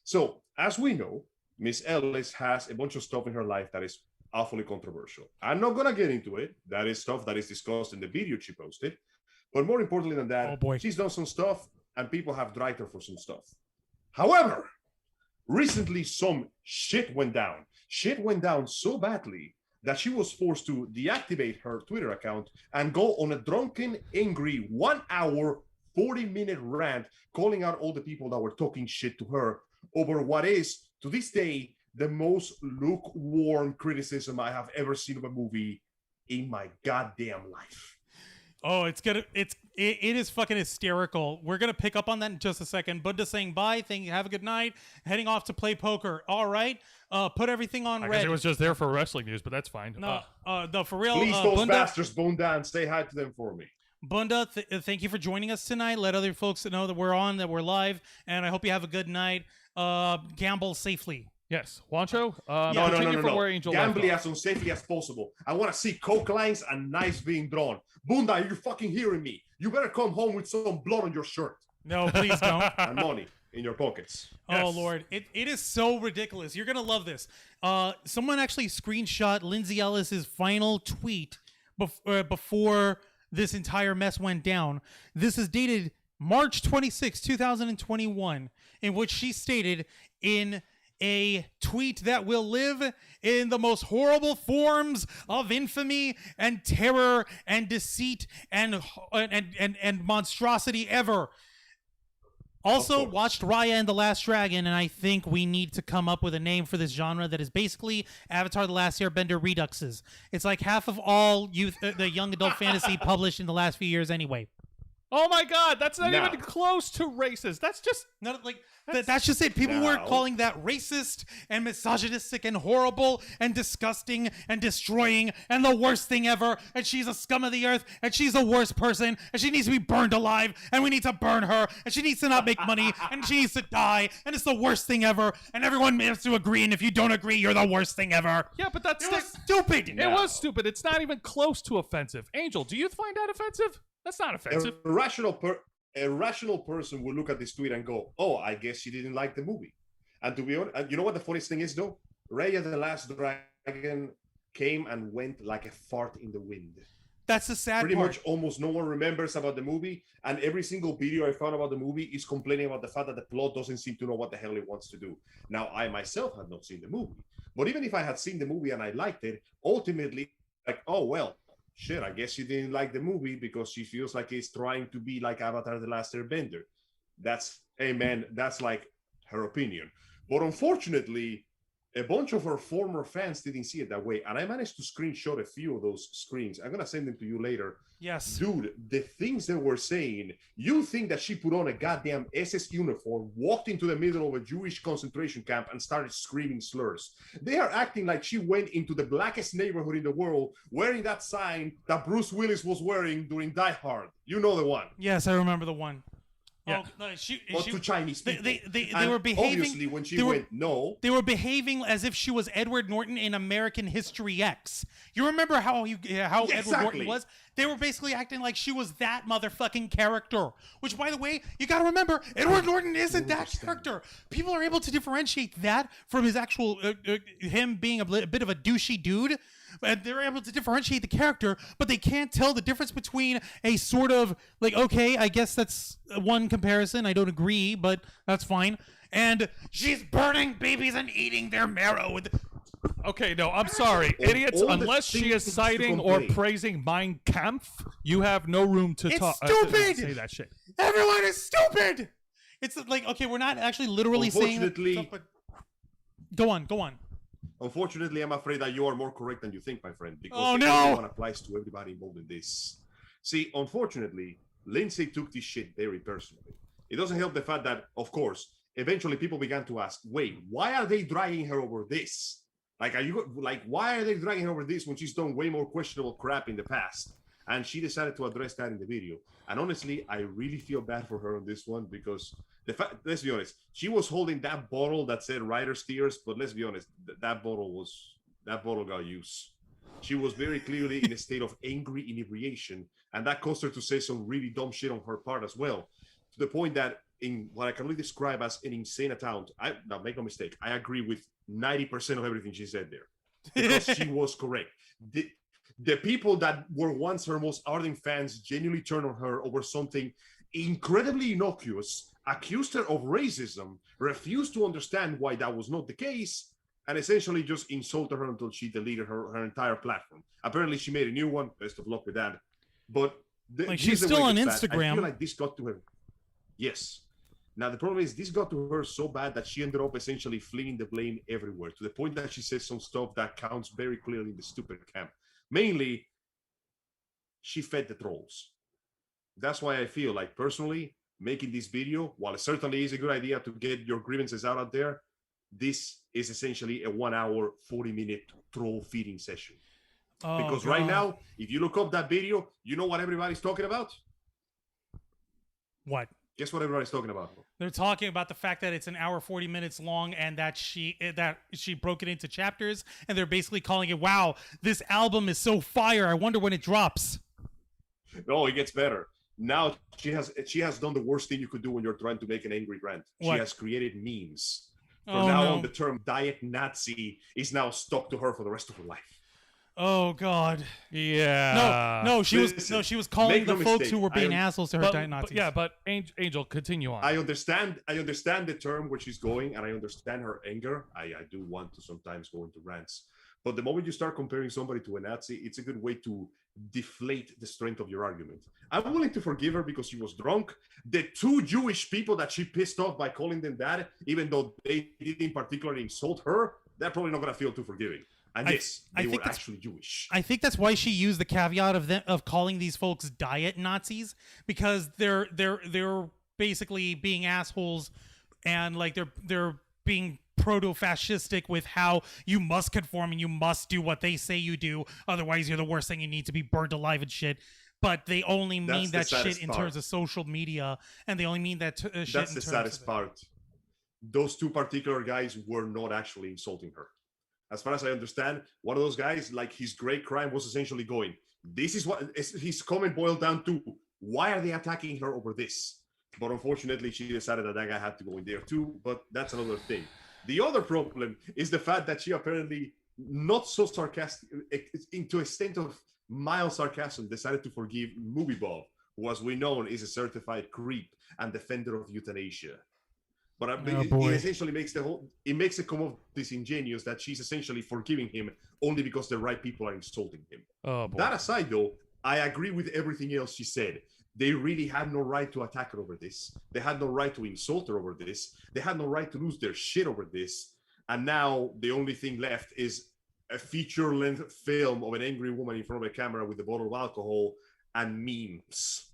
So, as we know, Miss Ellis has a bunch of stuff in her life that is awfully controversial. I'm not going to get into it. That is stuff that is discussed in the video she posted. But more importantly than that,
Oh, boy.
she's done some stuff and people have dragged her for some stuff. However, recently some shit went down. Shit went down so badly that she was forced to deactivate her Twitter account and go on a drunken, angry 1 hour, 40-minute rant calling out all the people that were talking shit to her over what is, to this day, the most lukewarm criticism I have ever seen of a movie in my goddamn life.
Oh, it is fucking hysterical. We're gonna pick up on that in just a second. Buddha saying bye, thank you, have a good night, heading off to play poker. All right, put everything on
I
red.
guess it was just there for wrestling news, but that's fine.
No, for real.
Please, those
Bunda,
bastards, Bunda, and say hi to them for me.
Bunda, thank you for joining us tonight. Let other folks know that we're on, that we're live, and I hope you have a good night. Gamble safely.
Yes. Juancho,
No.
continue from where Angel left
Gambling
off.
as unsafely as possible. I want to see coke lines and knives being drawn. Bunda, are you fucking hearing me? You better come home with some blood on your shirt
No, please don't.
and money in your pockets.
Oh
Yes.
Lord, it is so ridiculous. You're gonna love this. Someone actually screenshot Lindsay Ellis's final tweet before this entire mess went down. This is dated March 26, 2021, in which she stated in a tweet that will live in the most horrible forms of infamy and terror and deceit and monstrosity ever. Also watched Raya and the Last Dragon, and I think we need to come up with a name for this genre that is basically Avatar: The Last Airbender reduxes. It's like half of all the young adult fantasy published in the last few years anyway.
Oh my God, that's not even close to racist. That's just
not like that's just it. People were calling that racist and misogynistic and horrible and disgusting and destroying and the worst thing ever. And she's a scum of the earth and she's the worst person and she needs to be burned alive and we need to burn her and she needs to not make money and she needs to die and it's the worst thing ever and everyone has to agree, and if you don't agree, you're the worst thing ever.
Yeah, but that's
stupid.
It was stupid. It's not even close to offensive. Angel, do you find that offensive? That's not offensive.
A rational person will look at this tweet and go, "Oh, I guess she didn't like the movie." And to be honest, you know what the funniest thing is, though? Raya the Last Dragon came and went like a fart in the wind.
That's the sad
Pretty
part.
much almost no one remembers about the movie, and every single video I found about the movie is complaining about the fact that the plot doesn't seem to know what the hell it wants to do. Now, I myself had not seen the movie, but even if I had seen the movie and I liked it, ultimately, like, oh, well, shit, I guess she didn't like the movie because she feels like it's trying to be like Avatar: The Last Airbender. That's, hey man, that's like her opinion. But unfortunately, a bunch of her former fans didn't see it that way. And I managed to screenshot a few of those screens. I'm going to send them to you later.
Yes.
Dude, the things they were saying, you think that she put on a goddamn SS uniform, walked into the middle of a Jewish concentration camp and started screaming slurs. They are acting like she went into the blackest neighborhood in the world wearing that sign that Bruce Willis was wearing during Die Hard. You know the one.
Yes, I remember the one.
Yeah.
Oh, no,
to Chinese people.
They were behaving.
Obviously, when she went, no.
They were behaving as if she was Edward Norton in American History X. You remember how Edward Norton was? They were basically acting like she was that motherfucking character. Which, by the way, you got to remember, Edward Norton isn't that character. People are able to differentiate that from his actual him being a bit of a douchey dude. And they're able to differentiate the character, but they can't tell the difference between a sort of like, okay, I guess that's one comparison. I don't agree, but that's fine. And she's burning babies and eating their marrow.
Okay, no, I'm sorry. Idiots, unless she is citing or praising Mein Kampf, you have no room to talk.
Stupid!
Say that shit.
Everyone is stupid! It's like, okay, we're not actually literally saying that, but go on.
Unfortunately, I'm afraid that you are more correct than you think, my friend, because one applies to everybody involved in this. See, unfortunately, Lindsay took this shit very personally. It doesn't help the fact that, of course, eventually people began to ask, wait, why are they dragging her over this? Like, why are they dragging her over this when she's done way more questionable crap in the past? And she decided to address that in the video. And honestly, I really feel bad for her on this one because let's be honest, she was holding that bottle that said Writer's Tears, but let's be honest, that bottle got used. She was very clearly in a state of angry inebriation, and that caused her to say some really dumb shit on her part as well, to the point that in what I can only describe as an insane account, now make no mistake, I agree with 90% of everything she said there, because she was correct. The people that were once her most ardent fans genuinely turned on her over something incredibly innocuous, accused her of racism, refused to understand why that was not the case, and essentially just insulted her until she deleted her entire platform. Apparently, she made a new one. Best of luck with that. But
she's still on Instagram.
I feel like this got to her. Yes. Now, the problem is this got to her so bad that she ended up essentially flinging the blame everywhere, to the point that she said some stuff that counts very clearly in the stupid camp. Mainly, she fed the trolls. That's why I feel like, personally, making this video, while it certainly is a good idea to get your grievances out there, this is essentially a 1 hour, 40-minute troll feeding session. Because right now, if you look up that video, you know what everybody's talking about?
What?
Guess what everybody's talking about?
They're talking about the fact that it's an hour 40 minutes long and that she broke it into chapters, and they're basically calling it, wow, this album is so fire, I wonder when it drops.
No, it gets better. Now she has done the worst thing you could do when you're trying to make an angry rant. What? She has created memes. From now on, the term diet Nazi is now stuck to her for the rest of her life.
Oh God.
Yeah.
No, she
Listen,
was calling
make no
the folks
mistake,
who were being
I-
assholes to her Nazis.
But Angel, continue on.
I understand the term where she's going, and I understand her anger. I do want to sometimes go into rants. But the moment you start comparing somebody to a Nazi, it's a good way to deflate the strength of your argument. I'm willing to forgive her because she was drunk. The two Jewish people that she pissed off by calling them that, even though they didn't particularly insult her, they're probably not going to feel too forgiving. And yes, they were actually Jewish.
I think that's why she used the caveat of calling these folks diet Nazis, because they're basically being assholes, and like they're being proto-fascistic with how you must conform and you must do what they say you do, otherwise you're the worst thing, you need to be burnt alive and shit. But they only mean that shit in terms of social media, and they only mean that shit in terms of...
That's the saddest part. Those two particular guys were not actually insulting her. As far as I understand, one of those guys, like, his great crime was essentially going, this is what his comment boiled down to, why are they attacking her over this? But unfortunately, she decided that guy had to go in there too, but that's another thing. The other problem is the fact that she apparently, not so sarcastic, into a extent of mild sarcasm, decided to forgive Movie Bob, who, as we know, is a certified creep and defender of euthanasia. But it essentially makes it come off disingenuous that she's essentially forgiving him only because the right people are insulting him.
Oh, boy.
That aside, though, I agree with everything else she said. They really had no right to attack her over this. They had no right to insult her over this. They had no right to lose their shit over this. And now the only thing left is a feature-length film of an angry woman in front of a camera with a bottle of alcohol and memes.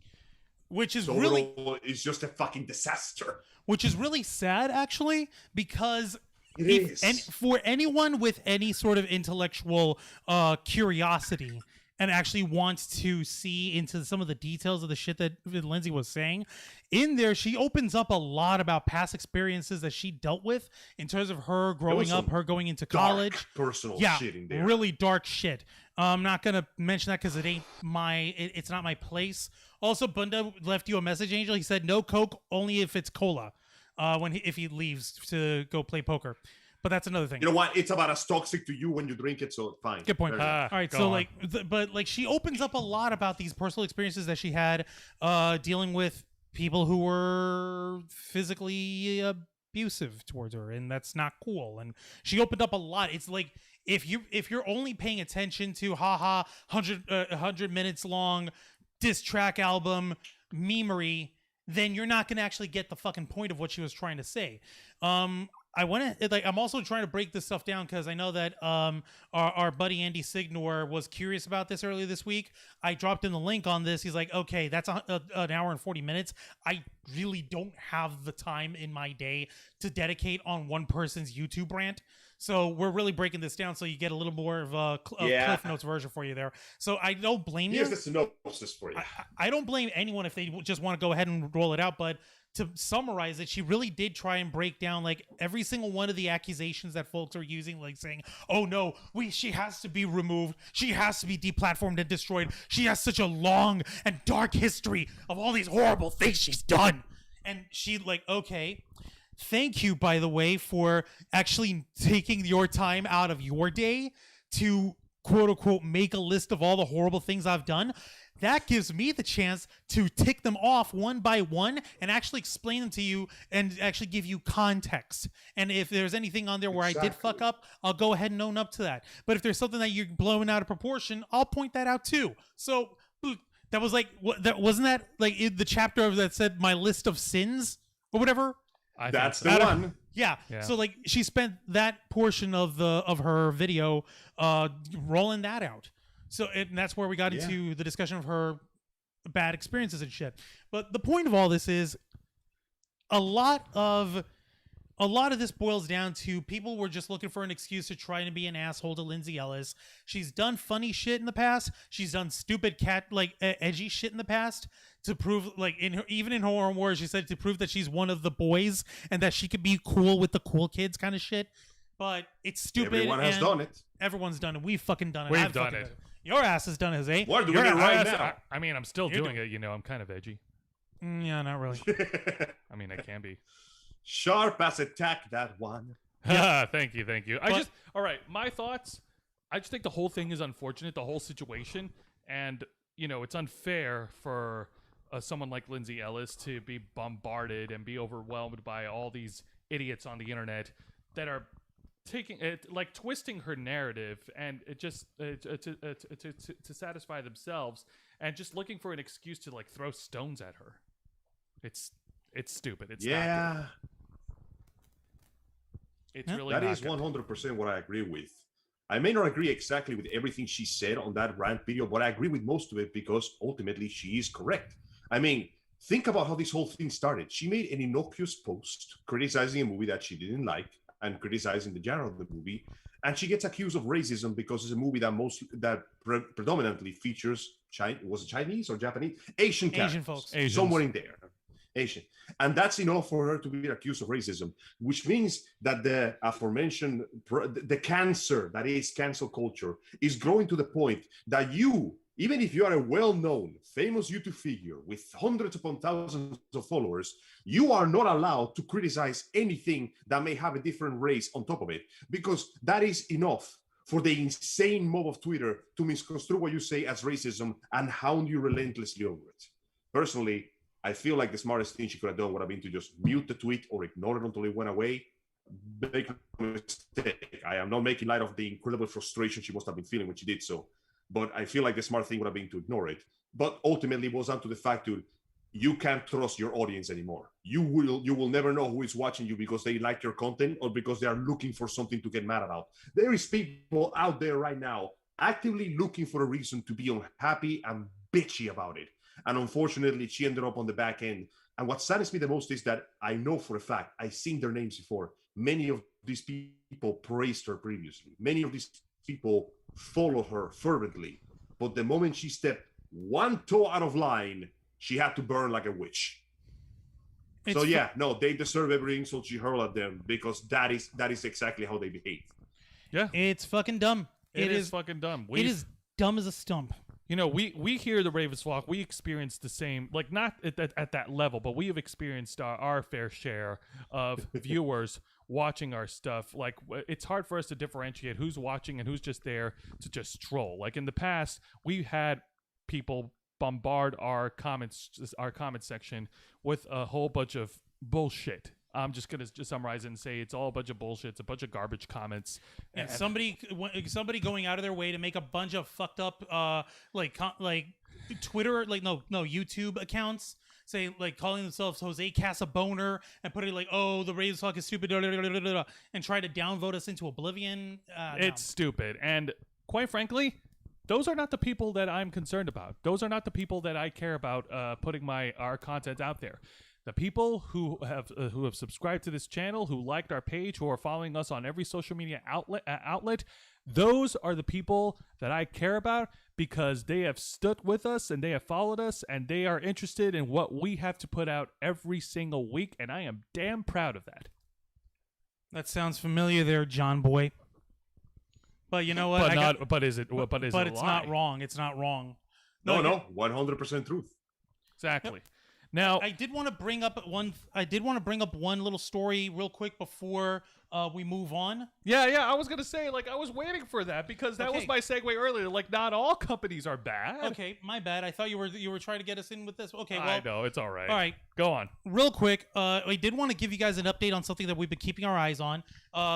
Which is
so
really...
it's just a fucking disaster.
Which is really sad, actually, because for anyone with any sort of intellectual curiosity and actually wants to see into some of the details of the shit that Lindsay was saying, in there, she opens up a lot about past experiences that she dealt with in terms of her growing up, her going into college.
Personal shit in there.
Really dark shit. I'm not going to mention that because it's not my place. Also, Bunda left you a message, Angel. He said, no Coke, only if it's cola, if he leaves to go play poker. But that's another thing.
You know what? It's about as toxic to you when you drink it, so fine.
Good point. All right, so but she opens up a lot about these personal experiences that she had dealing with people who were physically abusive towards her, and that's not cool. And she opened up a lot. It's like if you're only paying attention to 100 minutes long diss track album memery, then you're not going to actually get the fucking point of what she was trying to say. I'm also trying to break this stuff down because I know that our buddy Andy Signor was curious about this earlier this week. I dropped in the link on this. He's like, okay, that's an hour and 40 minutes. I really don't have the time in my day to dedicate on one person's YouTube rant. So we're really breaking this down so you get a little more of a Cliff Notes version for you there. So I don't blame you.
Here's the synopsis for you.
I don't blame anyone if they just want to go ahead and roll it out, but to summarize it, she really did try and break down like every single one of the accusations that folks are using, like saying, oh no, she has to be removed, she has to be deplatformed and destroyed, she has such a long and dark history of all these horrible things she's done. And she like, okay, thank you, by the way, for actually taking your time out of your day to quote unquote make a list of all the horrible things I've done. That gives me the chance to tick them off one by one and actually explain them to you and actually give you context. And if there's anything on there where I did fuck up, I'll go ahead and own up to that. But if there's something that you're blowing out of proportion, I'll point that out too. So that was like, wasn't that like the chapter that said my list of sins or whatever?
That's the one.
Yeah. So like she spent that portion of her video rolling that out. So and that's where we got into the discussion of her bad experiences and shit. But the point of all this is a lot of this boils down to people were just looking for an excuse to try and be an asshole to Lindsay Ellis. She's done funny shit in the past. She's done stupid edgy shit in the past to prove, like, even in her own words, she said to prove that she's one of the boys and that she could be cool with the cool kids kind of shit. But it's stupid.
Everyone has done it.
Everyone's done it. We've fucking done it.
We've done it.
Your ass has done it, Jose.
We're doing it right now.
I mean, I'm still doing it. You know, I'm kind of edgy.
Yeah, not really.
I mean, I can be.
Sharp as a tack, that one.
Yeah. Thank you. All right, my thoughts. I just think the whole thing is unfortunate, the whole situation, and it's unfair for someone like Lindsay Ellis to be bombarded and be overwhelmed by all these idiots on the internet that are taking it, like twisting her narrative, and it just to satisfy themselves, and just looking for an excuse to like throw stones at her. It's stupid. It's not good. It's really
that
not
is
good.
100% what I agree with. I may not agree exactly with everything she said on that rant video, but I agree with most of it because ultimately she is correct. I mean, think about how this whole thing started. She made an innocuous post criticizing a movie that she didn't like and criticizing the genre of the movie, and she gets accused of racism because it's a movie that predominantly features was it Chinese or Japanese? Asian
folks.
Asians.
Somewhere in there. Asian. And that's enough for her to be accused of racism, which means that the aforementioned, the cancer that is cancel culture is growing to the point that you, even if you are a well-known, famous YouTube figure with hundreds upon thousands of followers, you are not allowed to criticize anything that may have a different race on top of it, because that is enough for the insane mob of Twitter to misconstrue what you say as racism and hound you relentlessly over it. Personally, I feel like the smartest thing she could have done would have been to just mute the tweet or ignore it until it went away. Make no mistake, I am not making light of the incredible frustration she must have been feeling when she did so. But I feel like the smart thing would have been to ignore it. But ultimately, it boils down to the fact that you can't trust your audience anymore. You will never know who is watching you because they like your content or because they are looking for something to get mad about. There is people out there right now actively looking for a reason to be unhappy and bitchy about it. And unfortunately, she ended up on the back end. And what saddens me the most is that I know for a fact, I've seen their names before. Many of these people praised her previously. Many of these people followed her fervently. But the moment she stepped one toe out of line, she had to burn like a witch. So yeah, no, they deserve every insult she hurled at them because that is exactly how they behave.
Yeah.
It's fucking dumb.
It is fucking dumb.
It is dumb as a stump.
We hear the Ravens flock. We experience the same, like not at that level, but we have experienced our fair share of viewers watching our stuff. Like it's hard for us to differentiate who's watching and who's just there to just troll. Like in the past, we had people bombard our comment section with a whole bunch of bullshit. I'm just gonna summarize it and say it's all a bunch of bullshit. It's a bunch of garbage comments.
And somebody going out of their way to make a bunch of fucked up like Twitter, like no YouTube accounts, say like calling themselves Jose Casaboner and putting like, oh, the Ravens flock is stupid, and try to downvote us into oblivion.
It's stupid, and quite frankly, those are not the people that I'm concerned about. Those are not the people that I care about putting our content out there. The people who have subscribed to this channel, who liked our page, who are following us on every social media outlet, those are the people that I care about because they have stood with us and they have followed us and they are interested in what we have to put out every single week, and I am damn proud of that.
That sounds familiar there, John Boy. But you know what?
But is it? But it's
not wrong. It's not wrong.
No, 100% truth.
Exactly.
Yep.
Now,
I did want to bring up one little story real quick before we move on.
Yeah. I was gonna say, like, I was waiting for that because that was my segue earlier. Like, not all companies are bad.
Okay, my bad. I thought you were trying to get us in with this. Okay, well,
I know it's all right.
All right,
go on.
Real quick, I did want to give you guys an update on something that we've been keeping our eyes on.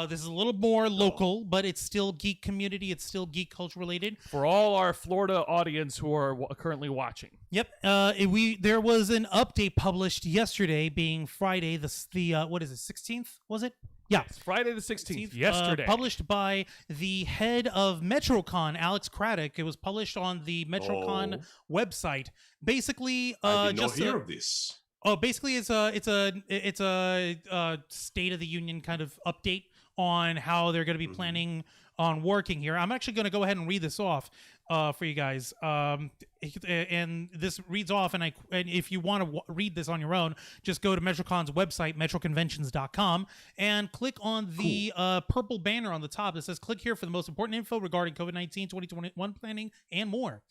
This is a little more local, but it's still geek community. It's still geek culture related.
For all our Florida audience who are currently watching.
Yep. There was an update published yesterday, being Friday, the what is it, 16th? Was it? Yeah.
It's Friday the 16th, yesterday.
Published by the head of MetroCon, Alex Craddock. It was published on the MetroCon website. Basically,
I did not hear of this.
Oh, basically, it's a State of the Union kind of update on how they're going to be planning on working here. I'm actually going to go ahead and read this off for you guys. And this reads off, and if you want to read this on your own, just go to MetroCon's website, metroconventions.com, and click on the purple banner on the top that says, click here for the most important info regarding COVID-19 2021 planning and more.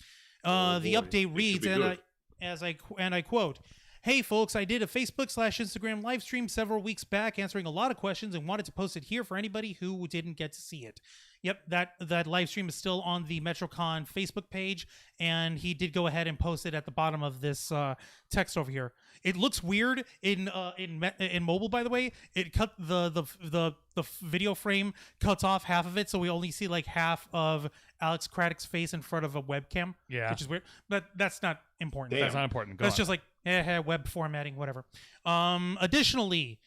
The update reads, and I quote, Hey folks, I did a Facebook/Instagram live stream several weeks back answering a lot of questions and wanted to post it here for anybody who didn't get to see it. Yep, that live stream is still on the MetroCon Facebook page, and he did go ahead and post it at the bottom of this text over here. It looks weird in mobile, by the way. It cut the video frame cuts off half of it, so we only see like half of Alex Craddock's face in front of a webcam.
Yeah,
which is weird, but that's not important.
That's not important.
That's just like web formatting, whatever. Additionally,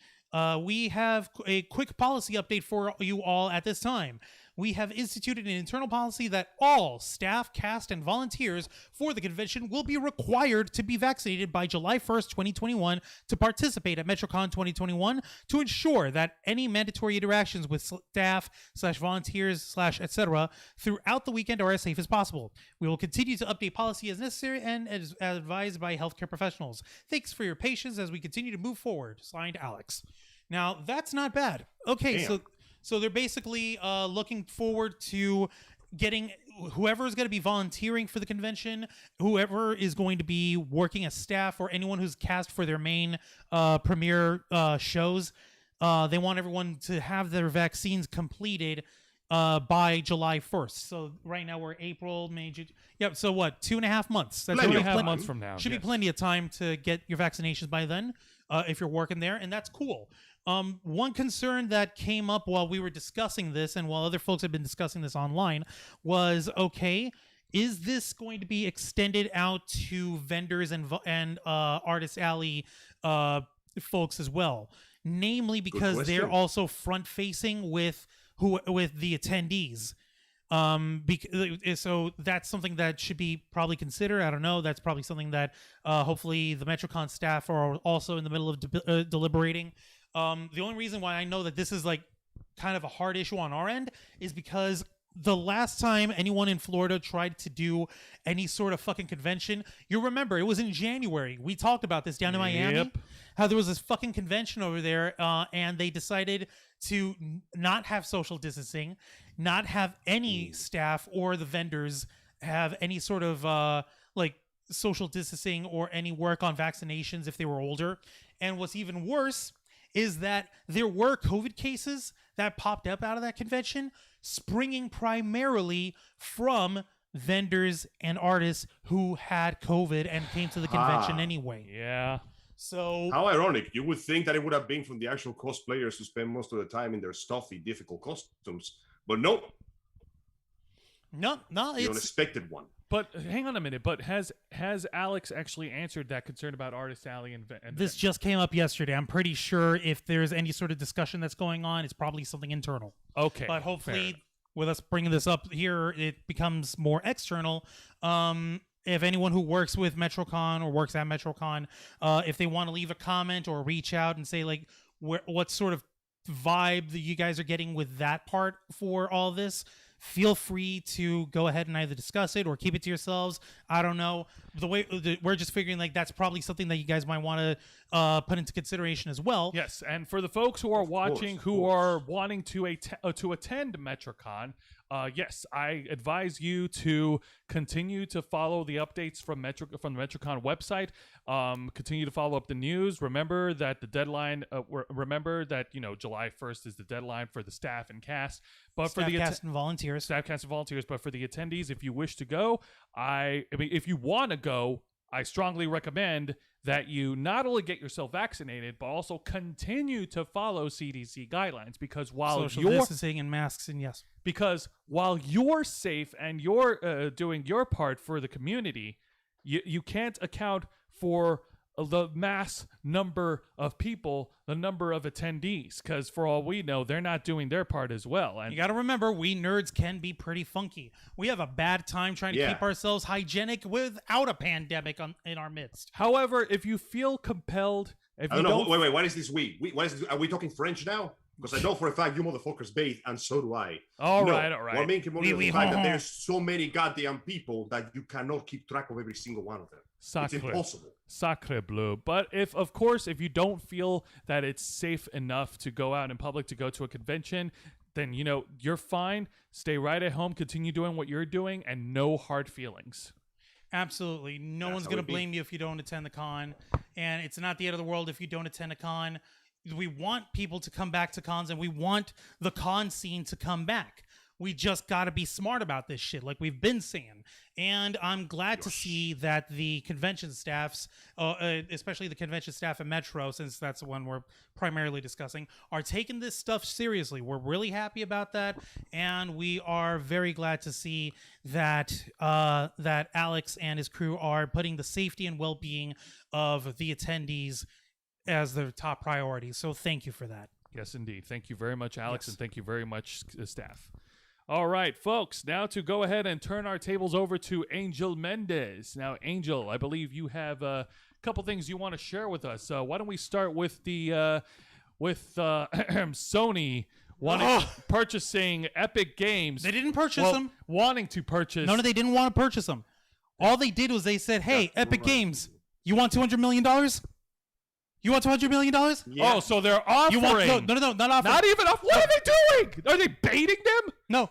we have a quick policy update for you all at this time. We have instituted an internal policy that all staff, cast, and volunteers for the convention will be required to be vaccinated by July 1st, 2021 to participate at MetroCon 2021 to ensure that any mandatory interactions with staff/volunteers/ etc. throughout the weekend are as safe as possible. We will continue to update policy as necessary and as advised by healthcare professionals. Thanks for your patience as we continue to move forward. Signed, Alex. Now, that's not bad. Okay,
Damn.
So they're basically looking forward to getting whoever is going to be volunteering for the convention, whoever is going to be working as staff, or anyone who's cast for their main premiere shows. They want everyone to have their vaccines completed by July 1st. So right now we're April, May, June. Yep. So what? 2.5 months. That's
2.5 months from now.
Should be plenty of time to get your vaccinations by then, if you're working there, and that's cool. One concern that came up while we were discussing this, and while other folks have been discussing this online, was, okay, is this going to be extended out to vendors and Artist Alley folks as well? Namely, because they're also front-facing with the attendees. So that's something that should be probably considered. I don't know. That's probably something that hopefully the MetroCon staff are also in the middle of deliberating. The only reason why I know that this is like kind of a hard issue on our end is because the last time anyone in Florida tried to do any sort of fucking convention, you remember, it was in January. We talked about this down in Miami.
Yep.
How there was this fucking convention over there, and they decided to not have social distancing, not have any staff or the vendors have any sort of like social distancing or any work on vaccinations if they were older. And what's even worse is that there were COVID cases that popped up out of that convention, springing primarily from vendors and artists who had COVID and came to the convention anyway.
Yeah.
So
how ironic. You would think that it would have been from the actual cosplayers who spend most of the time in their stuffy, difficult costumes, but nope.
No,
The
it's
unexpected one.
But hang on a minute. But has Alex actually answered that concern about Artist Alley and
this just came up yesterday. I'm pretty sure if there's any sort of discussion that's going on, it's probably something internal.
Okay.
But hopefully, with us bringing this up here, it becomes more external. If anyone who works with MetroCon or works at MetroCon, if they want to leave a comment or reach out and say like what sort of vibe that you guys are getting with that part for all this, feel free to go ahead and either discuss it or keep it to yourselves. I don't know. We're just figuring like that's probably something that you guys might want to put into consideration as well.
Yes, and for the folks who are watching who are wanting to attend MetroCon, yes, I advise you to continue to follow the updates from the MetroCon website. Continue to follow up the news. Remember that the deadline. Remember that July 1st is the deadline for the staff and cast. But
Staff,
for the
cast, and volunteers.
Staff, cast, and volunteers. But for the attendees, if you wish to go, I mean, if you want to go, I strongly recommend that you not only get yourself vaccinated, but also continue to follow CDC guidelines, because while
social distancing and masks, and yes,
because while you're safe and you're doing your part for the community, you can't account for the mass number of people, the number of attendees, because for all we know, they're not doing their part as well. And
you got to remember, we nerds can be pretty funky. We have a bad time trying to keep ourselves hygienic without a pandemic in our midst.
However, if you feel compelled, if
I
you
don't know. Wait. What is this we? What is this? Are we talking French now? Because I know for a fact you motherfuckers bathe, and so do I.
All right.
We're making more of the fact that there's so many goddamn people that you cannot keep track of every single one of them. It's impossible.
Sacre bleu. But if you don't feel that it's safe enough to go out in public, to go to a convention, then you're fine. Stay right at home, continue doing what you're doing, and no hard feelings.
Absolutely. No
That's
one's
how
going
it
to
be.
blame you if you don't attend the con. And it's not the end of the world if you don't attend a con. We want people to come back to cons, and we want the con scene to come back. We just got to be smart about this shit, like we've been saying. And I'm glad to see that the convention staffs, especially the convention staff at Metro, since that's the one we're primarily discussing, are taking this stuff seriously. We're really happy about that, and we are very glad to see that that Alex and his crew are putting the safety and well-being of the attendees as their top priority. So thank you for that.
Yes, indeed. Thank you very much, Alex,
Yes.
and thank you very much, staff. All right, folks, now to go ahead and turn our tables over to Angel Mendez. Now, Angel, I believe you have a couple things you want to share with us. Why don't we start with the Sony purchasing Epic Games?
They didn't purchase them.
Wanting to purchase.
No, they didn't want to purchase them. All they did was they said, "Hey, Epic Games, you want $200 million? You want $200 million?
Yeah. Oh, so they're offering.
You want no, not offering.
Not even off. What are they doing? Are they baiting them?
No,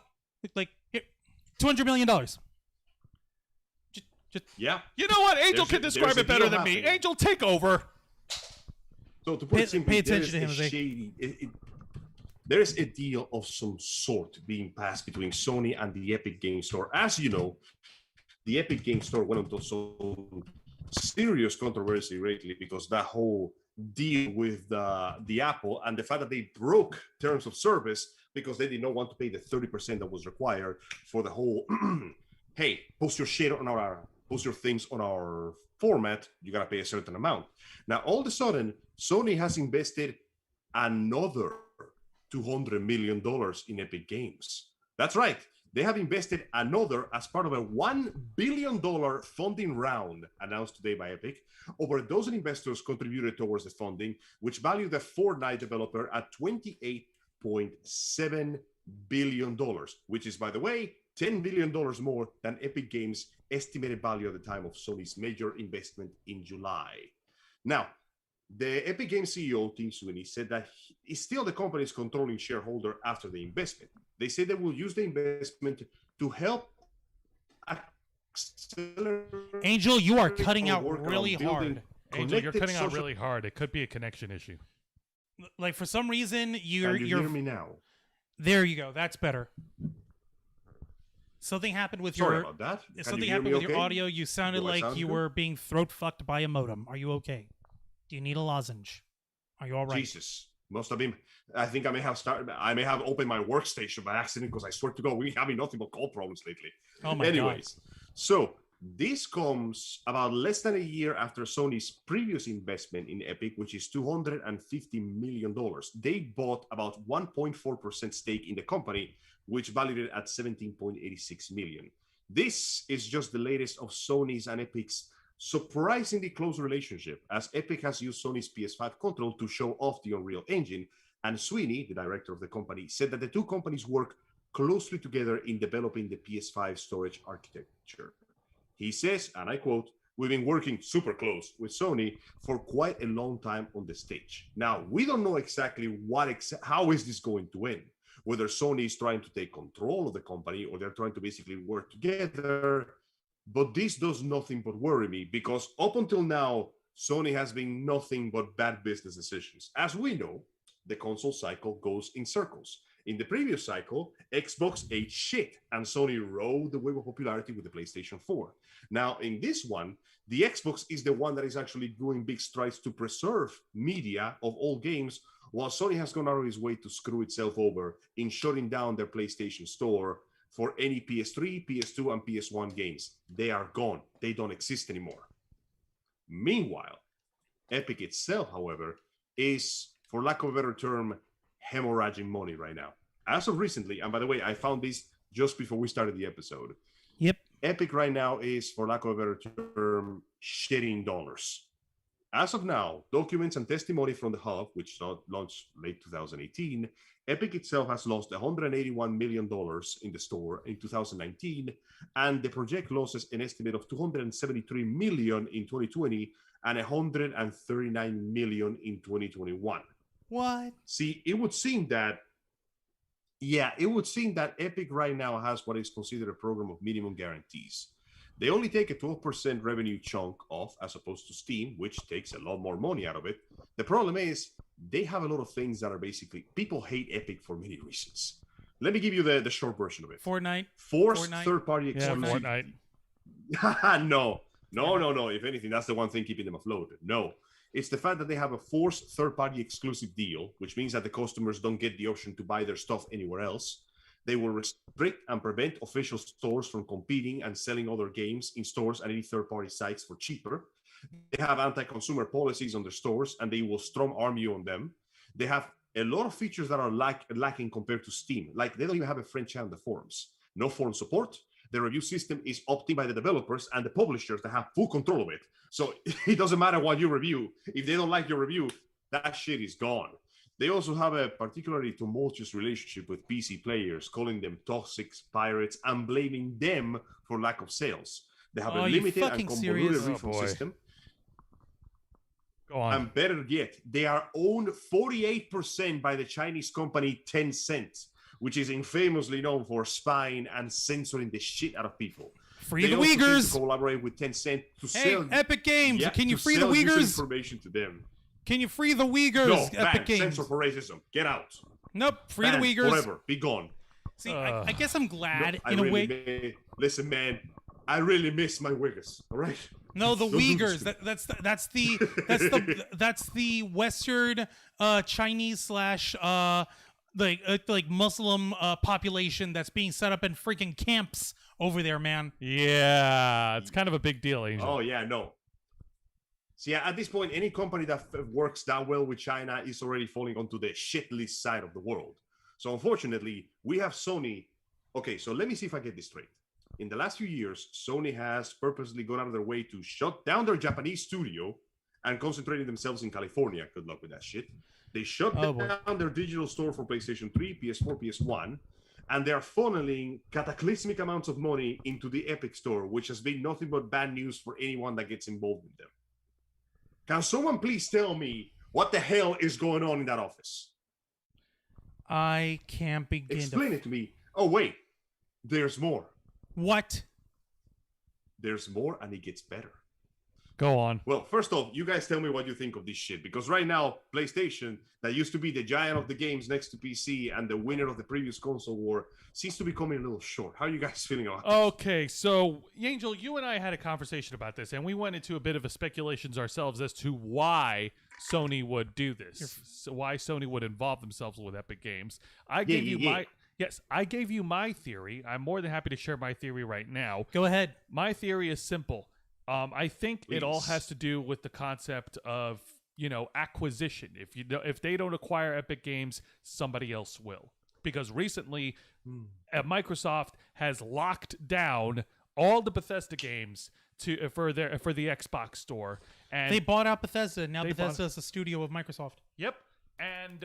like here, $200 million. Just
Yeah.
You know what? Angel can describe it better than me.
happening.
Angel, take over.
So to put it simply,
pay attention
there is
to him,
a shady. There is a deal of some sort being passed between Sony and the Epic Games Store. As you know, the Epic Games Store went into some serious controversy lately because that whole deal with the Apple and the fact that they broke terms of service because they did not want to pay the 30% that was required for the whole hey, post your things on our format, you gotta pay a certain amount. Now all of a sudden Sony has invested another $200 million in Epic Games. That's right. They have invested another as part of a $1 billion funding round announced today by Epic. Over a dozen investors contributed towards the funding, which valued the Fortnite developer at $28.7 billion, which is, by the way, $10 billion more than Epic Games' estimated value at the time of Sony's major investment in July. Now, the Epic Games CEO, Tim Sweeney, said that he's still the company's controlling shareholder after the investment. They say they will use the investment to help accelerate.
Angel, you are cutting out
work
really
around building
hard.
Angel, you're
connected
cutting out
social-
really hard. It could be a connection issue.
Like for some reason,
Can
you're
you hear me now?
There you go. That's better. Something happened with
Sorry
your
about that. Can
something
you hear
happened
me
with your
okay?
audio. You sounded
Do I
like
sound
you
good?
were being throat fucked by a modem. Are you okay? Do you need a lozenge? Are you all right?
Jesus. Must have been. I think I may have opened my workstation by accident because I swear to God, we're having nothing but call problems lately.
Oh my
Anyways, so this comes about less than a year after Sony's previous investment in Epic, which is $250 million. They bought about 1.4% stake in the company, which valued it at $17.86 million. This is just the latest of Sony's and Epic's surprisingly close relationship, as Epic has used Sony's PS5 control to show off the Unreal Engine, and Sweeney, the director of the company, said that the two companies work closely together in developing the PS5 storage architecture. He says, and I quote, "We've been working super close with Sony for quite a long time on the stage." Now, we don't know exactly how is this going to end, whether Sony is trying to take control of the company or they're trying to basically work together. But this does nothing but worry me, because up until now, Sony has been nothing but bad business decisions. As we know, the console cycle goes in circles. In the previous cycle, Xbox ate shit, and Sony rode the wave of popularity with the PlayStation 4. Now, in this one, the Xbox is the one that is actually doing big strides to preserve media of all games, while Sony has gone out of its way to screw itself over in shutting down their PlayStation Store for any PS3, PS2, and PS1 games. They are gone. They don't exist anymore. Meanwhile, Epic itself, however, is, for lack of a better term, hemorrhaging money right now. As of recently, and by the way, I found this just before we started the episode.
Yep.
Epic right now is, for lack of a better term, shitting dollars. As of now, documents and testimony from the Hub, which launched late 2018, Epic itself has lost $181 million in the store in 2019, and the project losses an estimate of $273 million in 2020 and $139 million in 2021.
What?
See, it would seem that Epic right now has what is considered a program of minimum guarantees. They only take a 12% revenue chunk off as opposed to Steam, which takes a lot more money out of it. The problem is they have a lot of things that are basically, people hate Epic for many reasons. Let me give you the short version of it.
Fortnite.
Forced third-party exclusive.
Fortnite.
No. If anything, that's the one thing keeping them afloat. No. It's the fact that they have a forced third-party exclusive deal, which means that the customers don't get the option to buy their stuff anywhere else. They will restrict and prevent official stores from competing and selling other games in stores and any third-party sites for cheaper. They have anti-consumer policies on their stores, and they will strong arm you on them. They have a lot of features that are lacking compared to Steam. Like, they don't even have a friend chat on the forums. No forum support. The review system is opted by the developers and the publishers that have full control of it. So it doesn't matter what you review. If they don't like your review, that shit is gone. They also have a particularly tumultuous relationship with PC players, calling them toxic pirates and blaming them for lack of sales. They have a limited and convoluted refund system.
Go on.
And better yet, they are owned 48% by the Chinese company Tencent, which is infamously known for spying and censoring the shit out of people.
Free the Uyghurs.
To collaborate with Tencent to sell
Epic Games. Can you free the Uyghurs?
Information to them.
Can you free the Uyghurs?
No,
Epic Games.
Censor for racism. Get out.
Nope. Free the Uyghurs.
Forever. Be gone.
See, I guess I'm glad
in
a way.
Listen, man. I really miss my Uyghurs. All right.
No, the Uyghurs. That's the Western Chinese / like Muslim population that's being set up in freaking camps over there, man.
Yeah, it's kind of a big deal, Angel.
Oh yeah, no. See, at this point, any company that works that well with China is already falling onto the shit list side of the world. So unfortunately, we have Sony. Okay, so let me see if I get this straight. In the last few years, Sony has purposely gone out of their way to shut down their Japanese studio and concentrating themselves in California. Good luck with that shit. They shut down their digital store for PlayStation 3, PS4, PS1, and they're funneling cataclysmic amounts of money into the Epic Store, which has been nothing but bad news for anyone that gets involved with them. Can someone please tell me what the hell is going on in that office?
I can't begin
Explain it to me. Oh, wait. There's more.
What?
There's more, and it gets better.
Go on.
Well, first off, you guys tell me what you think of this shit, because right now, PlayStation, that used to be the giant of the games next to PC and the winner of the previous console war, seems to be coming a little short. How are you guys feeling about this?
Okay, so, Angel, you and I had a conversation about this, and we went into a bit of a speculations ourselves as to why Sony would do this, so why Sony would involve themselves with Epic Games. I gave you my theory. I'm more than happy to share my theory right now.
Go ahead.
My theory is simple. I think it all has to do with the concept of, acquisition. If they don't acquire Epic Games, somebody else will. Because recently, Microsoft has locked down all the Bethesda games for the Xbox store, and
they bought out Bethesda. Now Bethesda is a studio of Microsoft.
Yep, and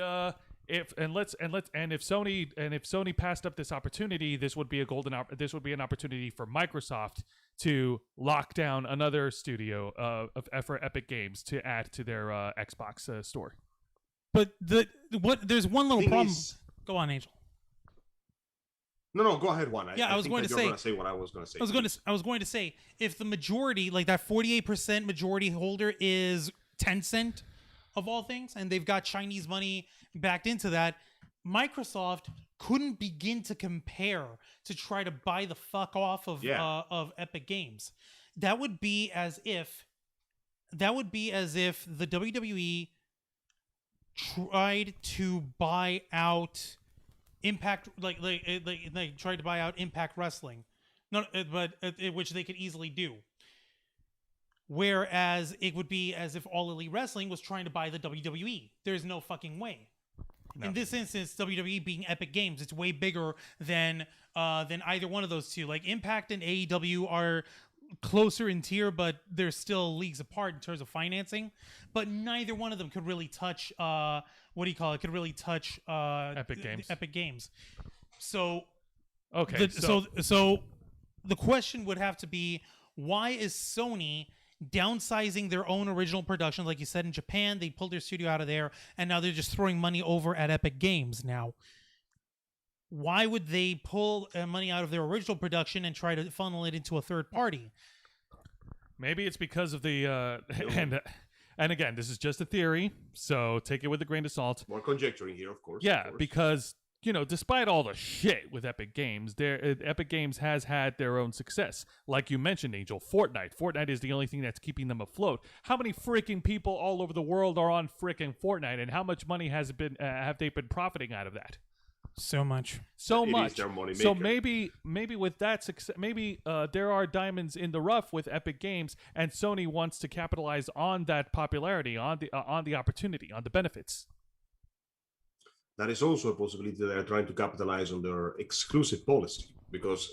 if Sony passed up this opportunity, this would be an opportunity for Microsoft to lock down another studio for Epic Games to add to their Xbox store.
But there's one little problem. Go on, Angel.
No, go ahead, Juan.
I was going to say
what I was going to say.
I was going to say, if the majority, like that 48% majority holder is Tencent, of all things, and they've got Chinese money backed into that, Microsoft couldn't begin to compare to try to buy the fuck off of Epic Games. That would be as if the WWE tried to buy out Impact, like tried to buy out Impact Wrestling, which they could easily do. Whereas it would be as if All Elite Wrestling was trying to buy the WWE. There's no fucking way. No. In this instance, WWE being Epic Games, it's way bigger than either one of those two. Like Impact and AEW are closer in tier, but they're still leagues apart in terms of financing. But neither one of them could really touch Could really touch Epic Games. So
okay.
So the question would have to be, why is Sony downsizing their own original production? Like you said, in Japan, they pulled their studio out of there, and now they're just throwing money over at Epic Games now. why would they pull money out of their original production and try to funnel it into a third party?
Maybe it's because of the and again, this is just a theory, so take it with a grain of salt.
More conjecturing here, of course.
Yeah,
of course.
because despite all the shit with Epic Games, Epic Games has had their own success. Like you mentioned, Angel, Fortnite is the only thing that's keeping them afloat. How many freaking people all over the world are on freaking Fortnite, and how much money have they been profiting out of that?
So much.
So
It
much.
is their money
So
maker.
maybe with that success, maybe there are diamonds in the rough with Epic Games, and Sony wants to capitalize on that popularity, on the opportunity, on the benefits.
That is also a possibility that they're trying to capitalize on their exclusive policy because,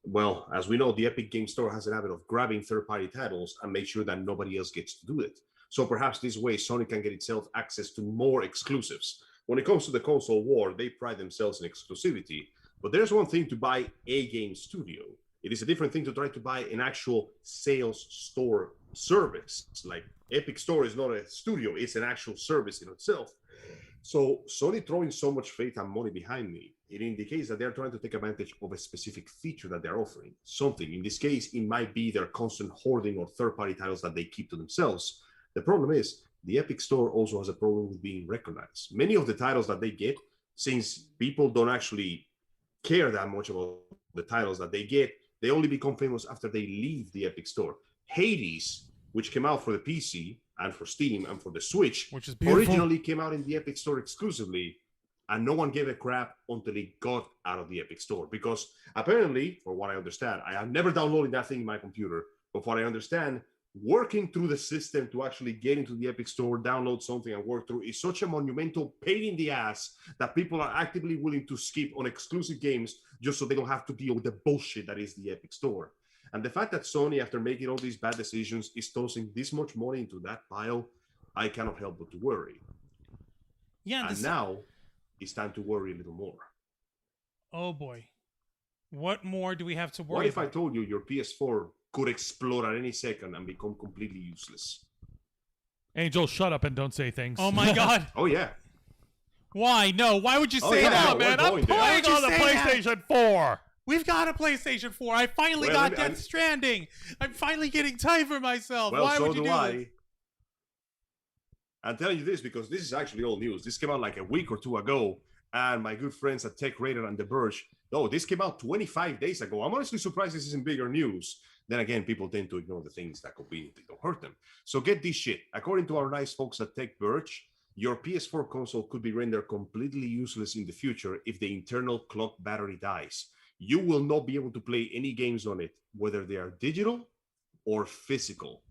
well, as we know, the Epic Game Store has a habit of grabbing third-party titles and make sure that nobody else gets to do it. So perhaps this way, Sony can get itself access to more exclusives. When it comes to the console war, they pride themselves in exclusivity. But there's one thing to buy a game studio. It is a different thing to try to buy an actual sales store service. Like Epic Store is not a studio, it's an actual service in itself. So Sony throwing so much faith and money behind me, it indicates that they're trying to take advantage of a specific feature that they're offering. Something, in this case, it might be their constant hoarding of third-party titles that they keep to themselves. The problem is, the Epic Store also has a problem with being recognized. Many of the titles that they get, since people don't actually care that much about the titles that they get, they only become famous after they leave the Epic Store. Hades, which came out for the PC and for Steam and for the Switch,
Which is beautiful.
originally came out in the Epic Store exclusively, and no one gave a crap until it got out of the Epic Store. Because apparently, for what I understand, I have never downloaded that thing in my computer, but what I understand, working through the system to actually get into the Epic Store, download something and work through is such a monumental pain in the ass that people are actively willing to skip on exclusive games just so they don't have to deal with the bullshit that is the Epic Store. And the fact that Sony, after making all these bad decisions, is tossing this much money into that pile, I cannot help but to worry.
Yeah.
And now it's time to worry a little more.
Oh boy. What more do we have to worry
What if
about?
I told you your PS4 could explode at any second and become completely useless?
Angel, shut up and don't say things.
Oh my god.
Oh, yeah.
Why? No. Why would you
Oh,
say
yeah,
that?
no,
man,
we're
I'm
going there.
playing
Why'd you
on the
say that?
PlayStation 4.
We've got a PlayStation 4. I finally
Well,
got
I mean,
Death Stranding. I'm finally getting time for myself.
Well,
Why
so
would you
do
do
I.
this?
I'm telling you this because this is actually old news. This came out like a week or two ago, and my good friends at Tech Radar and The Verge, this came out 25 days ago. I'm honestly surprised this isn't bigger news. Then again, people tend to ignore the things that conveniently don't hurt them. So get this shit. According to our nice folks at Tech Verge, your PS4 console could be rendered completely useless in the future if the internal clock battery dies. You will not be able to play any games on it, whether they are digital or physical.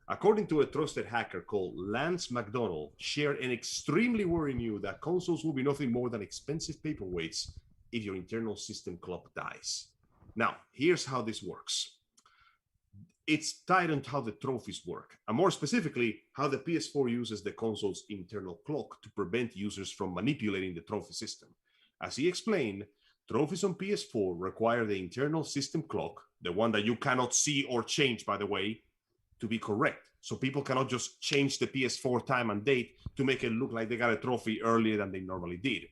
According to a trusted hacker called Lance McDonald, shared an extremely worrying news that consoles will be nothing more than expensive paperweights if your internal system clock dies. Now, here's how this works. It's tied into how the trophies work, and more specifically, how the PS4 uses the console's internal clock to prevent users from manipulating the trophy system. As he explained, trophies on PS4 require the internal system clock, the one that you cannot see or change, by the way, to be correct. So people cannot just change the PS4 time and date to make it look like they got a trophy earlier than they normally did.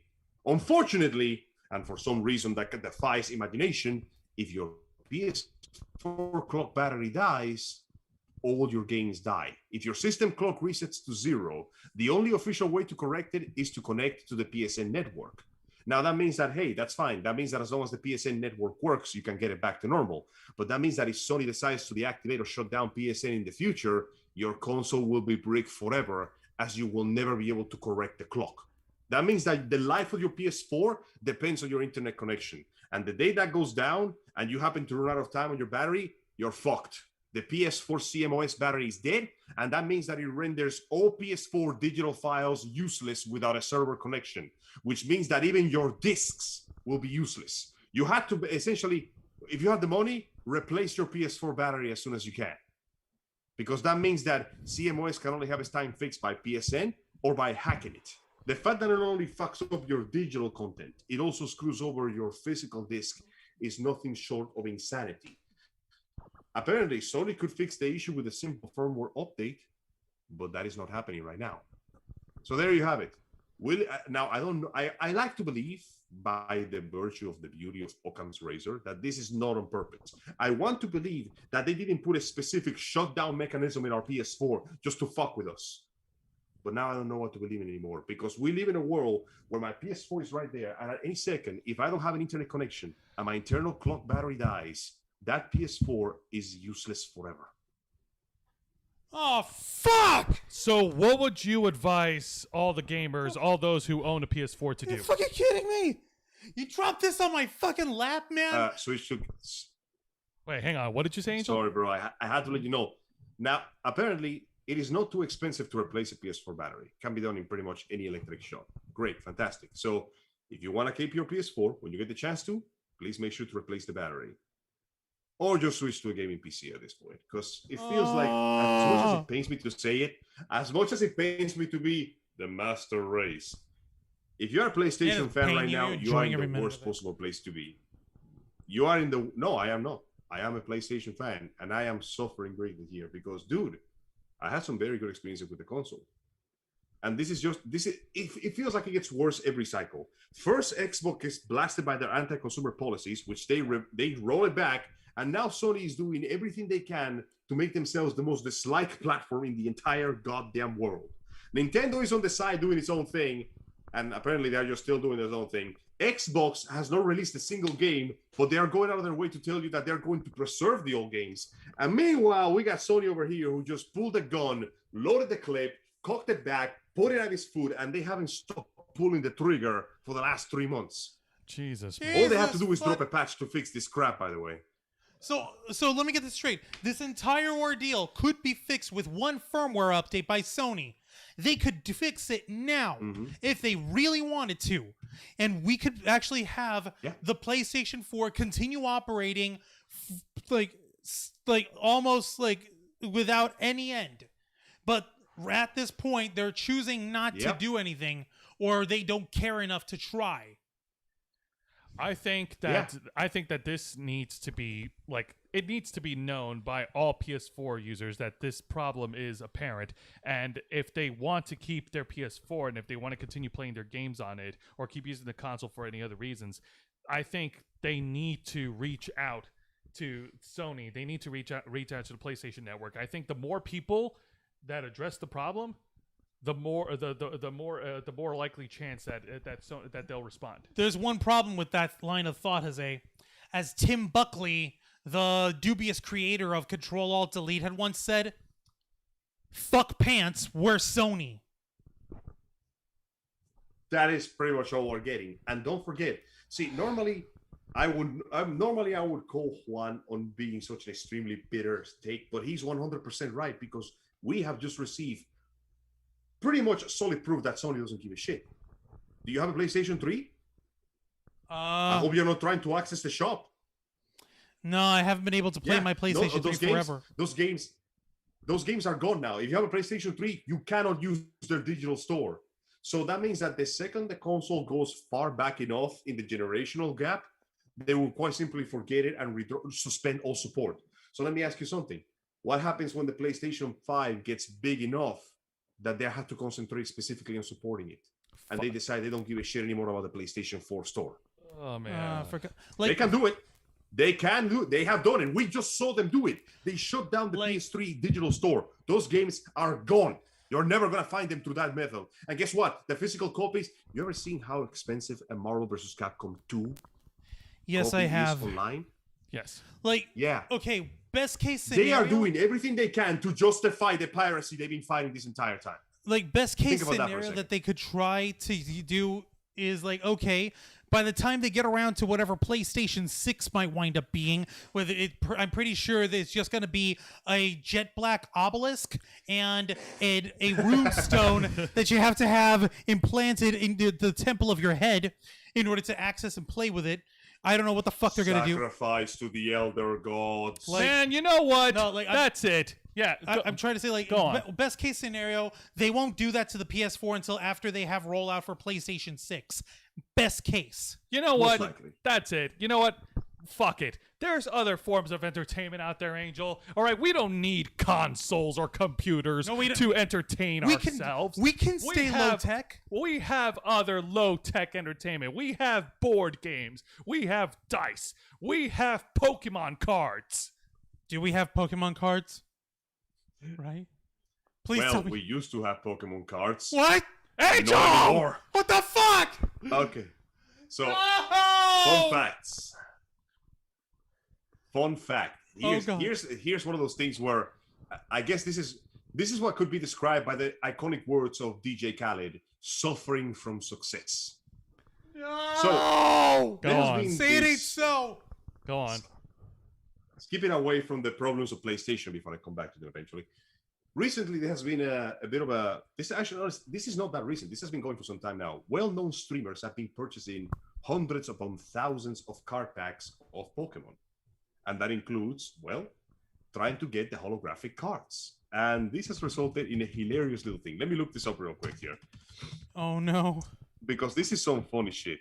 Unfortunately, and for some reason that defies imagination, if your PS4 clock battery dies, all your games die. If your system clock resets to 0, the only official way to correct it is to connect to the PSN network. Now, that means that, hey, that's fine. That means that as long as the PSN network works, you can get it back to normal. But that means that if Sony decides to deactivate or shut down PSN in the future, your console will be bricked forever, as you will never be able to correct the clock. That means that the life of your PS4 depends on your internet connection. And the day that goes down and you happen to run out of time on your battery, you're fucked. The PS4 CMOS battery is dead, and that means that it renders all PS4 digital files useless without a server connection, which means that even your discs will be useless. You had to essentially, if you have the money, replace your PS4 battery as soon as you can, because that means that CMOS can only have its time fixed by PSN or by hacking it. The fact that it not only fucks up your digital content, it also screws over your physical disc is nothing short of insanity. Apparently, Sony could fix the issue with a simple firmware update, but that is not happening right now. So there you have it. Now, I don't know. I like to believe by the virtue of the beauty of Occam's razor, that this is not on purpose. I want to believe that they didn't put a specific shutdown mechanism in our PS4 just to fuck with us. But now I don't know what to believe in anymore, because we live in a world where my PS4 is right there, and at any second, if I don't have an internet connection and my internal clock battery dies, that PS4 is useless forever.
Oh, fuck!
So what would you advise all the gamers, all those who own a PS4 to do?
You're fucking kidding me! You dropped this on my fucking lap, man?
Switch to...
Wait, hang on. What did you say, Angel?
Sorry, bro. I had to let you know. Now, apparently, it is not too expensive to replace a PS4 battery. It can be done in pretty much any electric shop. Great, fantastic. So if you want to keep your PS4, when you get the chance to, please make sure to replace the battery. Or just switch to a gaming PC at this point. Because it feels like, as much as it pains me to say it, as much as it pains me to be the master race, if you're a PlayStation fan right now, you are in the worst possible place to be. You are in the... No, I am not. I am a PlayStation fan, and I am suffering greatly here because, dude, I had some very good experiences with the console. And it feels like it gets worse every cycle. First, Xbox is blasted by their anti-consumer policies, which they roll it back. And now Sony is doing everything they can to make themselves the most disliked platform in the entire goddamn world. Nintendo is on the side doing its own thing. And apparently they're just still doing their own thing. Xbox has not released a single game, but they are going out of their way to tell you that they're going to preserve the old games. And meanwhile, we got Sony over here who just pulled a gun, loaded the clip, cocked it back, put it at his foot, and they haven't stopped pulling the trigger for the last 3 months.
Jesus.
All they have to do is drop a patch to fix this crap, by the way.
So let me get this straight. This entire ordeal could be fixed with one firmware update by Sony. They could fix it now if they really wanted to. And we could actually have the PlayStation 4 continue operating like almost like without any end. But at this point, they're choosing not to do anything, or they don't care enough to try.
I think that this needs to be it needs to be known by all PS4 users that this problem is apparent, and if they want to keep their PS4 and if they want to continue playing their games on it or keep using the console for any other reasons, I think they need to reach out to Sony. They need to reach out to the PlayStation Network. I think the more people that address the problem, the more likely chance that they'll respond.
There's one problem with that line of thought, Jose. As Tim Buckley, the dubious creator of Control-Alt-Delete, had once said, "Fuck pants, we're Sony."
That is pretty much all we're getting. And don't forget, see, normally I would call Juan on being such an extremely bitter take, but he's 100% right, because we have just received pretty much solid proof that Sony doesn't give a shit. Do you have a PlayStation 3? I hope you're not trying to access the shop.
No, I haven't been able to play my PlayStation 3 forever.
Those games are gone now. If you have a PlayStation 3, you cannot use their digital store. So that means that the second the console goes far back enough in the generational gap, they will quite simply forget it and suspend all support. So let me ask you something. What happens when the PlayStation 5 gets big enough that they have to concentrate specifically on supporting it? And they decide they don't give a shit anymore about the PlayStation 4 store.
Oh, man.
They can do it. They can do it. They have done it. We just saw them do it. They shut down the PS3 digital store. Those games are gone. You're never going to find them through that method. And guess what? The physical copies, you ever seen how expensive a Marvel vs. Capcom 2
Yes, I have.
Online?
Yes.
Okay, best case scenario.
They are doing everything they can to justify the piracy they've been fighting this entire time.
Best case scenario that they could try to do is okay, by the time they get around to whatever PlayStation 6 might wind up being, I'm pretty sure that it's just going to be a jet black obelisk and a rune stone that you have to have implanted into the temple of your head in order to access and play with it. I don't know what the fuck they're going to do.
Sacrifice to the elder gods.
Man, you know what? No, that's it. Yeah.
I'm trying to say, best case scenario, they won't do that to the PS4 until after they have rollout for PlayStation 6. Best case.
You know what? That's it. You know what? fuck it. There's other forms of entertainment out there, Angel. All right, we don't need consoles or computers to entertain ourselves.
We can stay low tech.
We have other low tech entertainment. We have board games. We have dice. We have Pokemon cards.
Do we have Pokemon cards? Right? Please tell me.
We used to have Pokemon cards.
What? Angel!
Not anymore.
What the fuck?
Okay. So,
No!
fun facts. Fun fact.
God.
Here's one of those things where I guess this is what could be described by the iconic words of DJ Khaled: suffering from success.
No!
So,
Go on.
Say it ain't so.
Go on.
Skipping away from the problems of PlayStation before I come back to them eventually. Recently, there has been a bit of a... This is not that recent. This has been going for some time now. Well-known streamers have been purchasing hundreds upon thousands of card packs of Pokemon. And that includes, well, trying to get the holographic cards. And this has resulted in a hilarious little thing. Let me look this up real quick here.
Oh, no.
Because this is some funny shit.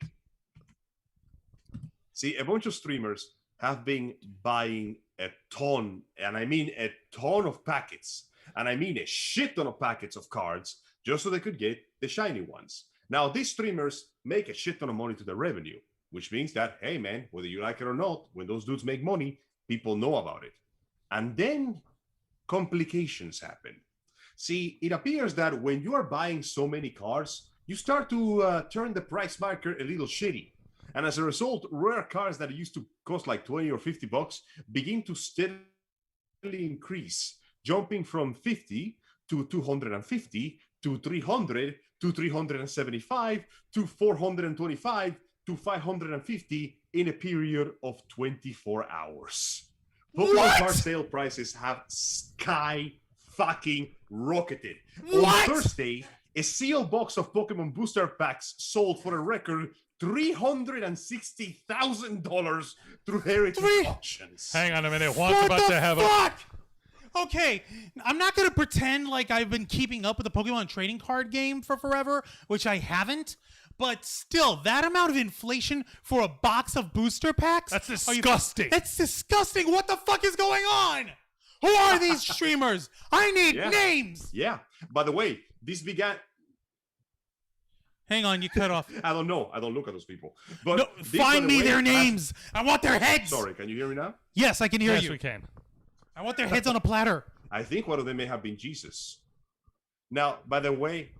See, a bunch of streamers have been buying a ton, and I mean a ton of packets, and I mean a shit ton of packets of cards, just so they could get the shiny ones. Now, these streamers make a shit ton of money to their revenue, which means that, hey man, whether you like it or not, when those dudes make money, people know about it. And then complications happen. See, it appears that when you are buying so many cards, you start to turn the price marker a little shitty. And as a result, rare cards that used to cost like 20 or 50 bucks begin to steadily increase, jumping from 50 to 250 to 300 to 375 to 425 to 550 in a period of 24 hours. Pokemon card sale prices have sky fucking rocketed.
What?
On Thursday, a sealed box of Pokemon booster packs sold for a record $360,000 through heritage auctions.
Hang on a minute.
What about to have fuck? Okay, I'm not going to pretend like I've been keeping up with the Pokemon trading card game for forever, which I haven't. But still, that amount of inflation for a box of booster packs?
That's disgusting.
That's disgusting. What the fuck is going on? Who are these streamers? I need names.
Yeah. By the way, this began...
Hang on, you cut off.
I don't know. I don't look at those people. But
no, find me their names. I want their heads.
Sorry, can you hear me now?
Yes, I can hear you.
Yes, we can.
I want their heads on a platter.
I think one of them may have been Jesus. Now, by the way,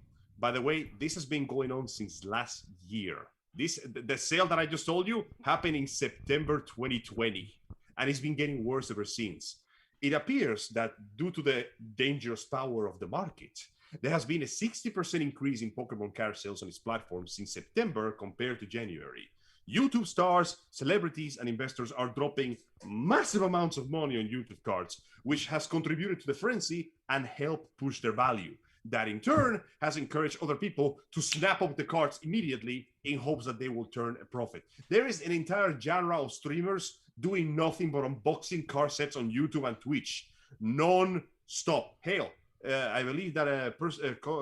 this has been going on since last year. The sale that I just told you happened in September 2020, and it's been getting worse ever since. It appears that due to the dangerous power of the market, there has been a 60% increase in Pokemon card sales on its platform since September compared to January. YouTube stars, celebrities, and investors are dropping massive amounts of money on YouTube cards, which has contributed to the frenzy and helped push their value. That in turn has encouraged other people to snap up the cards immediately in hopes that they will turn a profit. There is an entire genre of streamers doing nothing but unboxing card sets on YouTube and Twitch, non-stop. Hell, I believe that a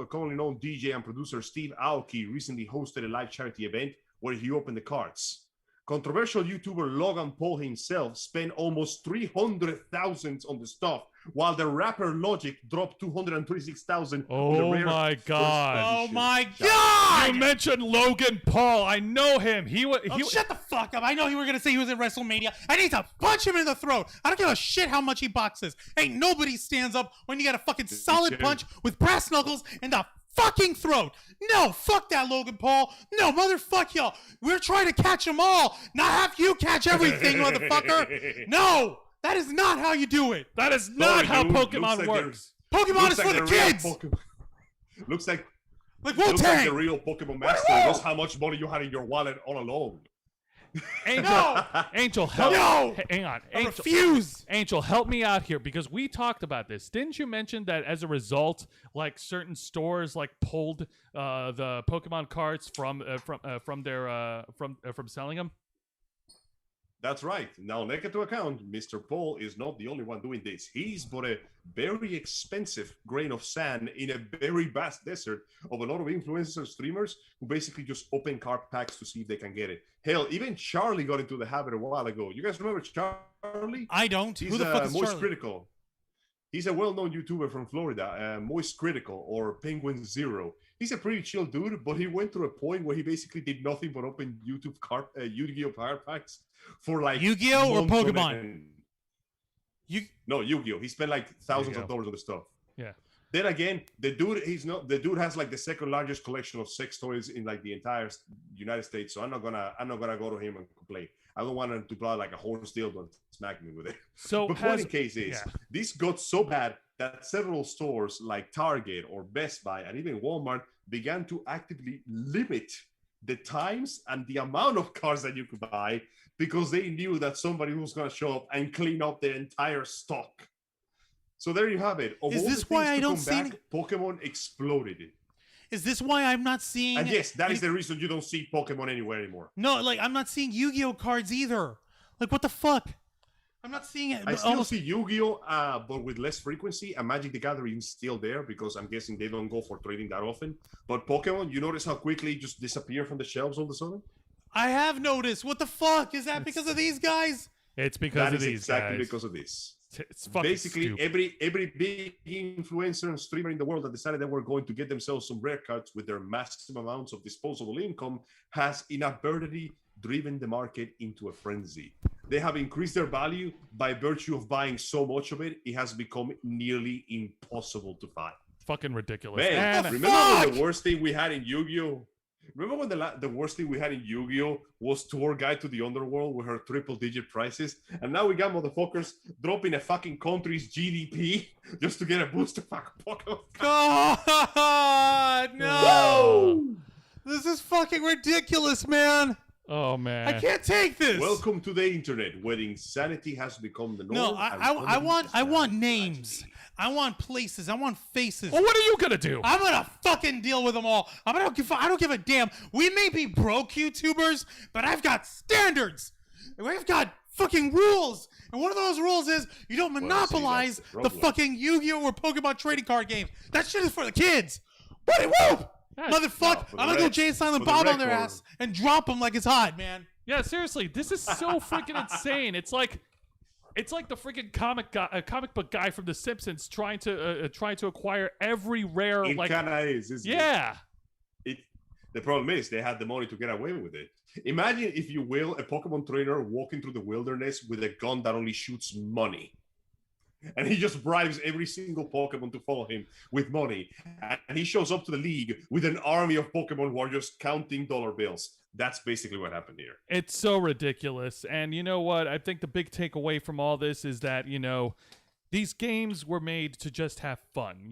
commonly known DJ and producer Steve Aoki recently hosted a live charity event where he opened the cards. Controversial YouTuber Logan Paul himself spent almost $300,000 on the stuff, while the rapper Logic dropped $226,000.
Oh my god!
Oh my god!
You mentioned Logan Paul. I know him.
Shut the fuck up! I know you were gonna say he was at WrestleMania. I need to punch him in the throat. I don't give a shit how much he boxes. Ain't nobody stands up when you got a fucking solid punch with brass knuckles in the fucking throat. No, fuck that Logan Paul. No, motherfuck y'all. We're trying to catch them all, not have you catch everything, motherfucker. No, that is not how you do it.
That is not how Pokemon works.
Pokemon is for the kids.
Looks like
Wu-Tang.
Looks like the real Pokemon master knows how much money you had in your wallet all along.
Angel, help.
No!
Hang on.
I refuse.
Angel, help me out here because we talked about this. Didn't you mention that as a result, like certain stores like pulled the Pokemon cards from selling them?
That's right. Now, naked to account, Mr. Paul is not the only one doing this. He's bought a very expensive grain of sand in a very vast desert of a lot of influencer streamers who basically just open card packs to see if they can get it. Hell, even Charlie got into the habit a while ago. You guys remember Charlie?
I don't.
He's
Who the fuck is
Moist
Charlie?
Critical. He's a well-known YouTuber from Florida, Moist Critical or Penguin Zero. He's a pretty chill dude, but he went through a point where he basically did nothing but open Yu-Gi-Oh card packs for like
Yu-Gi-Oh or
months on
Pokemon?
end.
You
No, Yu-Gi-Oh. He spent like thousands of
Yu-Gi-Oh.
dollars on the stuff.
Yeah.
Then again, the dude has like the second largest collection of sex toys in like the entire United States. So I'm not gonna go to him and complain. I don't want him to buy like a horse deal and smack me with it.
So
But point in case is, this got so bad that several stores like Target or Best Buy and even Walmart began to actively limit the times and the amount of cards that you could buy because they knew that somebody was going to show up and clean up their entire stock. So there you have it. Of
Is
all
this
the
why
things
I
to
don't
come
see
back, Pokemon exploded.
Is this why I'm not seeing?
And yes, that is the reason you don't see Pokemon anywhere anymore.
No, like I'm not seeing Yu-Gi-Oh cards either. Like what the fuck? I'm not seeing it.
I still see Yu-Gi-Oh, but with less frequency. And Magic the Gathering is still there because I'm guessing they don't go for trading that often. But Pokemon, you notice how quickly it just disappear from the shelves all of a sudden?
I have noticed. What the fuck? Is that because of these guys?
It's because of these
exactly
guys.
because of this.
It's fucking
Basically,
stupid.
every big influencer and streamer in the world that decided they were going to get themselves some rare cards with their massive amounts of disposable income has inadvertently driven the market into a frenzy. They have increased their value by virtue of buying so much of it. It has become nearly impossible to find.
Fucking ridiculous.
Man,
And
remember when the worst thing we had in Yu-Gi-Oh? Remember when the worst thing we had in Yu-Gi-Oh was Tour Guide to the Underworld with her triple-digit prices, and now we got motherfuckers dropping a fucking country's GDP just to get a booster pack of Pokemon.
God, no!
Whoa!
This is fucking ridiculous, man.
oh man.
I can't take this.
Welcome to the internet, where insanity has become the norm.
No, I want
and
names. I want places. I want faces.
Well, what are you gonna do?
I'm gonna fucking deal with them all. I don't give a damn. We may be broke YouTubers, but I've got standards. We've got fucking rules. And one of those rules is you don't monopolize the fucking Yu-Gi-Oh or Pokemon trading card games. That shit is for the kids. Woody whoop! Motherfucker, I'm gonna go Jay and Silent Bob on their ass and drop them like it's hot, man.
Yeah, seriously, this is so freaking insane. It's like the freaking comic book guy from The Simpsons trying to acquire every rare
It
like.
kind of is. Isn't
Yeah.
it? The problem is they had the money to get away with it. Imagine, if you will, a Pokemon trainer walking through the wilderness with a gun that only shoots money. And he just bribes every single Pokemon to follow him with money. And he shows up to the league with an army of Pokemon who are just counting dollar bills. That's basically what happened here.
It's so ridiculous. And you know what? I think the big takeaway from all this is that, these games were made to just have fun.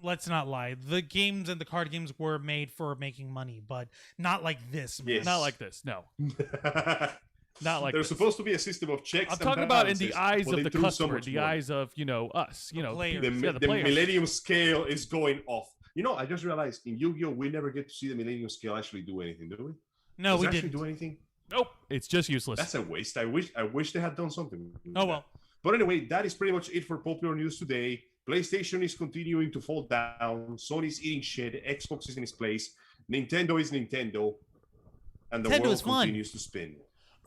Let's not lie. The games and the card games were made for making money, but not like this, man.
Yes.
Not like this. No. Not like
There's
this.
supposed to be a system of checks.
I'm
and
talking about in
balances,
the eyes
but
of
they
the
threw so
customer,
much
the
money.
eyes of, us,
players.
the
The
players.
Millennium Scale is going off. I just realized in Yu-Gi-Oh, we never get to see the Millennium Scale actually do anything, do we?
No,
Does
we
it actually
didn't.
do anything?
Nope. It's just useless.
That's a waste. I wish they had done something. with
Oh
that.
well.
But anyway, that is pretty much it for popular news today. PlayStation is continuing to fall down. Sony's eating shit. Xbox is in its place. Nintendo is Nintendo. And the
Nintendo
world
is fun.
continues to spin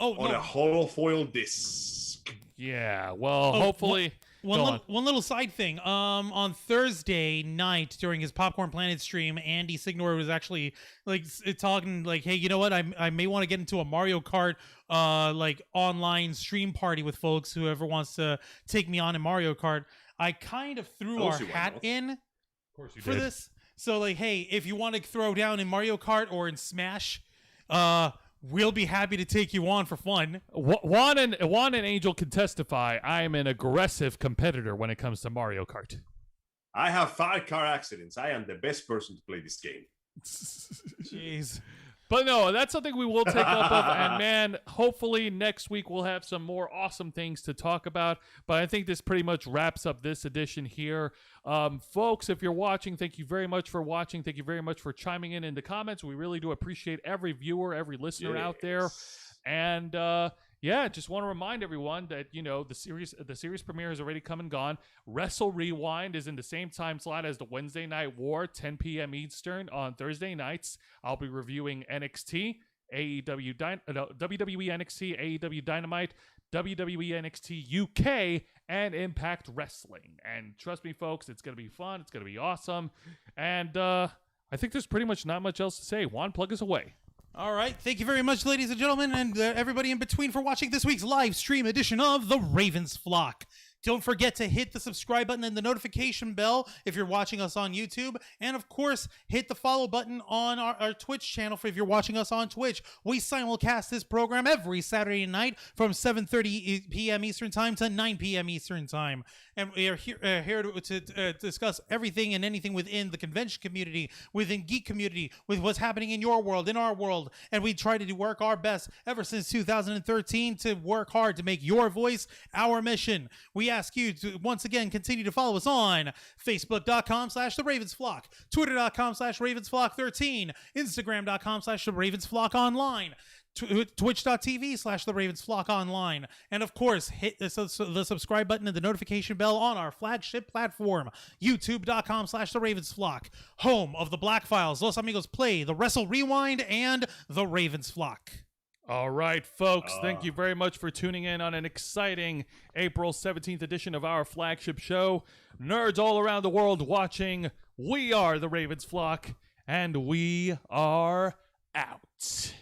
Oh
on
no.
a hollow foil disc.
Yeah. Well,
Oh,
hopefully.
One little side thing. On Thursday night during his Popcorn Planet stream, Andy Signor was actually talking like, "Hey, you know what? I may want to get into a Mario Kart online stream party with folks. Whoever wants to take me on in Mario Kart." I kind of threw our hat in
Of course you
for
did.
this. So hey, if you want to throw down in Mario Kart or in Smash, we'll be happy to take you on for fun.
Juan and Angel can testify. I am an aggressive competitor when it comes to Mario Kart.
I have 5 car accidents. I am the best person to play this game.
Jeez.
But no, that's something we will take up of. And man, hopefully next week we'll have some more awesome things to talk about. But I think this pretty much wraps up this edition here. Folks, if you're watching, thank you very much for watching. Thank you very much for chiming in the comments. We really do appreciate every viewer, every listener out there. And Yeah, just want to remind everyone that the series premiere has already come and gone. Wrestle Rewind is in the same time slot as the Wednesday Night War, 10 p.m. Eastern on Thursday nights. I'll be reviewing NXT, WWE NXT, AEW Dynamite, WWE NXT UK, and Impact Wrestling. And trust me, folks, it's going to be fun. It's going to be awesome. And I think there's pretty much not much else to say. Juan, plug us away.
All right. Thank you very much, ladies and gentlemen, and everybody in between for watching this week's live stream edition of The Ravens Flock. Don't forget to hit the subscribe button and the notification bell if you're watching us on YouTube. And, of course, hit the follow button on our Twitch channel if you're watching us on Twitch. We simulcast this program every Saturday night from 7:30 p.m. Eastern Time to 9 p.m. Eastern Time. And we are here to discuss everything and anything within the convention community, within geek community, with what's happening in your world, in our world. And we try to work our best ever since 2013 to work hard to make your voice our mission. We ask you to once again continue to follow us on Facebook.com/TheRavensFlock, Twitter.com/RavensFlock13, Instagram.com/TheRavensFlockOnline, Twitch.tv/TheRavensFlockOnline, and of course hit the subscribe button and the notification bell on our flagship platform, YouTube.com/TheRavensFlock, home of the Black Files, Los Amigos Play, the Wrestle Rewind, and the Ravens Flock.
All right, folks, thank you very much for tuning in on an exciting April 17th edition of our flagship show. Nerds all around the world watching, we are the Ravens Flock, and we are out.